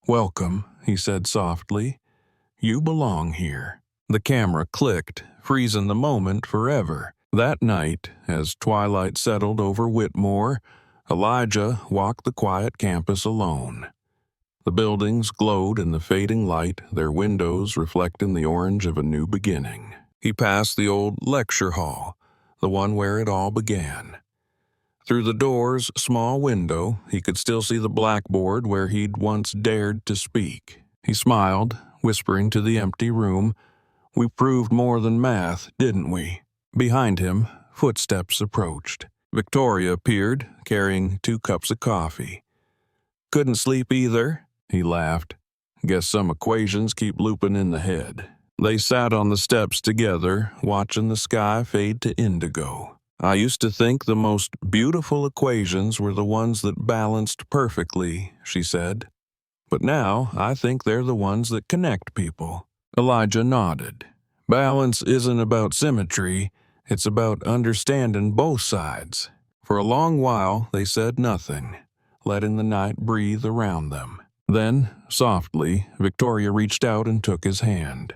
Speaker 1: "Welcome," he said softly. "You belong here." The camera clicked, freezing the moment forever. That night, as twilight settled over Whitmore, Elijah walked the quiet campus alone. The buildings glowed in the fading light, their windows reflecting the orange of a new beginning. He passed the old lecture hall, the one where it all began. Through the door's small window, he could still see the blackboard where he'd once dared to speak. He smiled, whispering to the empty room, "We proved more than math, didn't we?" Behind him, footsteps approached. Victoria appeared, carrying 2 cups of coffee. "Couldn't sleep either?" He laughed. Guess some equations keep looping in the head. They sat on the steps together, watching the sky fade to indigo. I used to think the most beautiful equations were the ones that balanced perfectly, she said. But now I think they're the ones that connect people. Elijah nodded. Balance isn't about symmetry, it's about understanding both sides. For a long while, they said nothing, letting the night breathe around them. Then, softly, Victoria reached out and took his hand.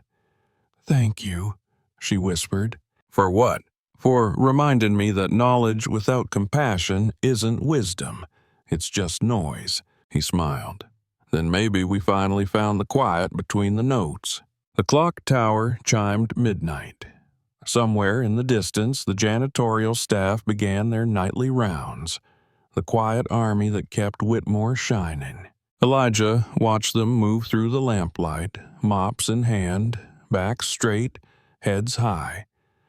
Speaker 1: "Thank you," she whispered. "For what?" "For reminding me that knowledge without compassion isn't wisdom. It's just noise," he smiled. "Then maybe we finally found the quiet between the notes." The clock tower chimed midnight. Somewhere in the distance, the janitorial staff began their nightly rounds, the quiet army that kept Whitmore shining. Elijah watched them move through the lamplight, mops in hand, backs straight, heads high.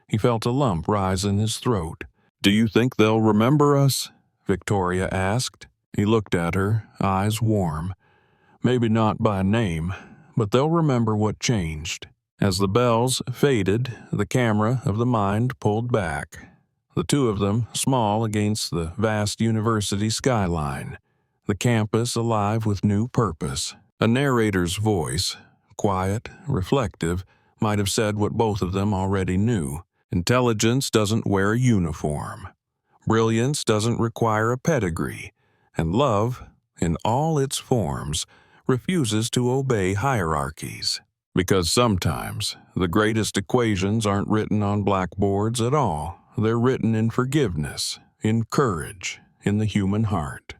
Speaker 1: He felt a lump rise in his throat. "Do you think they'll remember us?" Victoria asked. He looked at her, eyes warm. "Maybe not by name, but they'll remember what changed." As the bells faded, the camera of the mind pulled back. The two of them, small against the vast university skyline. The campus alive with new purpose. A narrator's voice, quiet, reflective, might have said what both of them already knew. Intelligence doesn't wear a uniform. Brilliance doesn't require a pedigree. And love, in all its forms, refuses to obey hierarchies. Because sometimes the greatest equations aren't written on blackboards at all. They're written in forgiveness, in courage, in the human heart.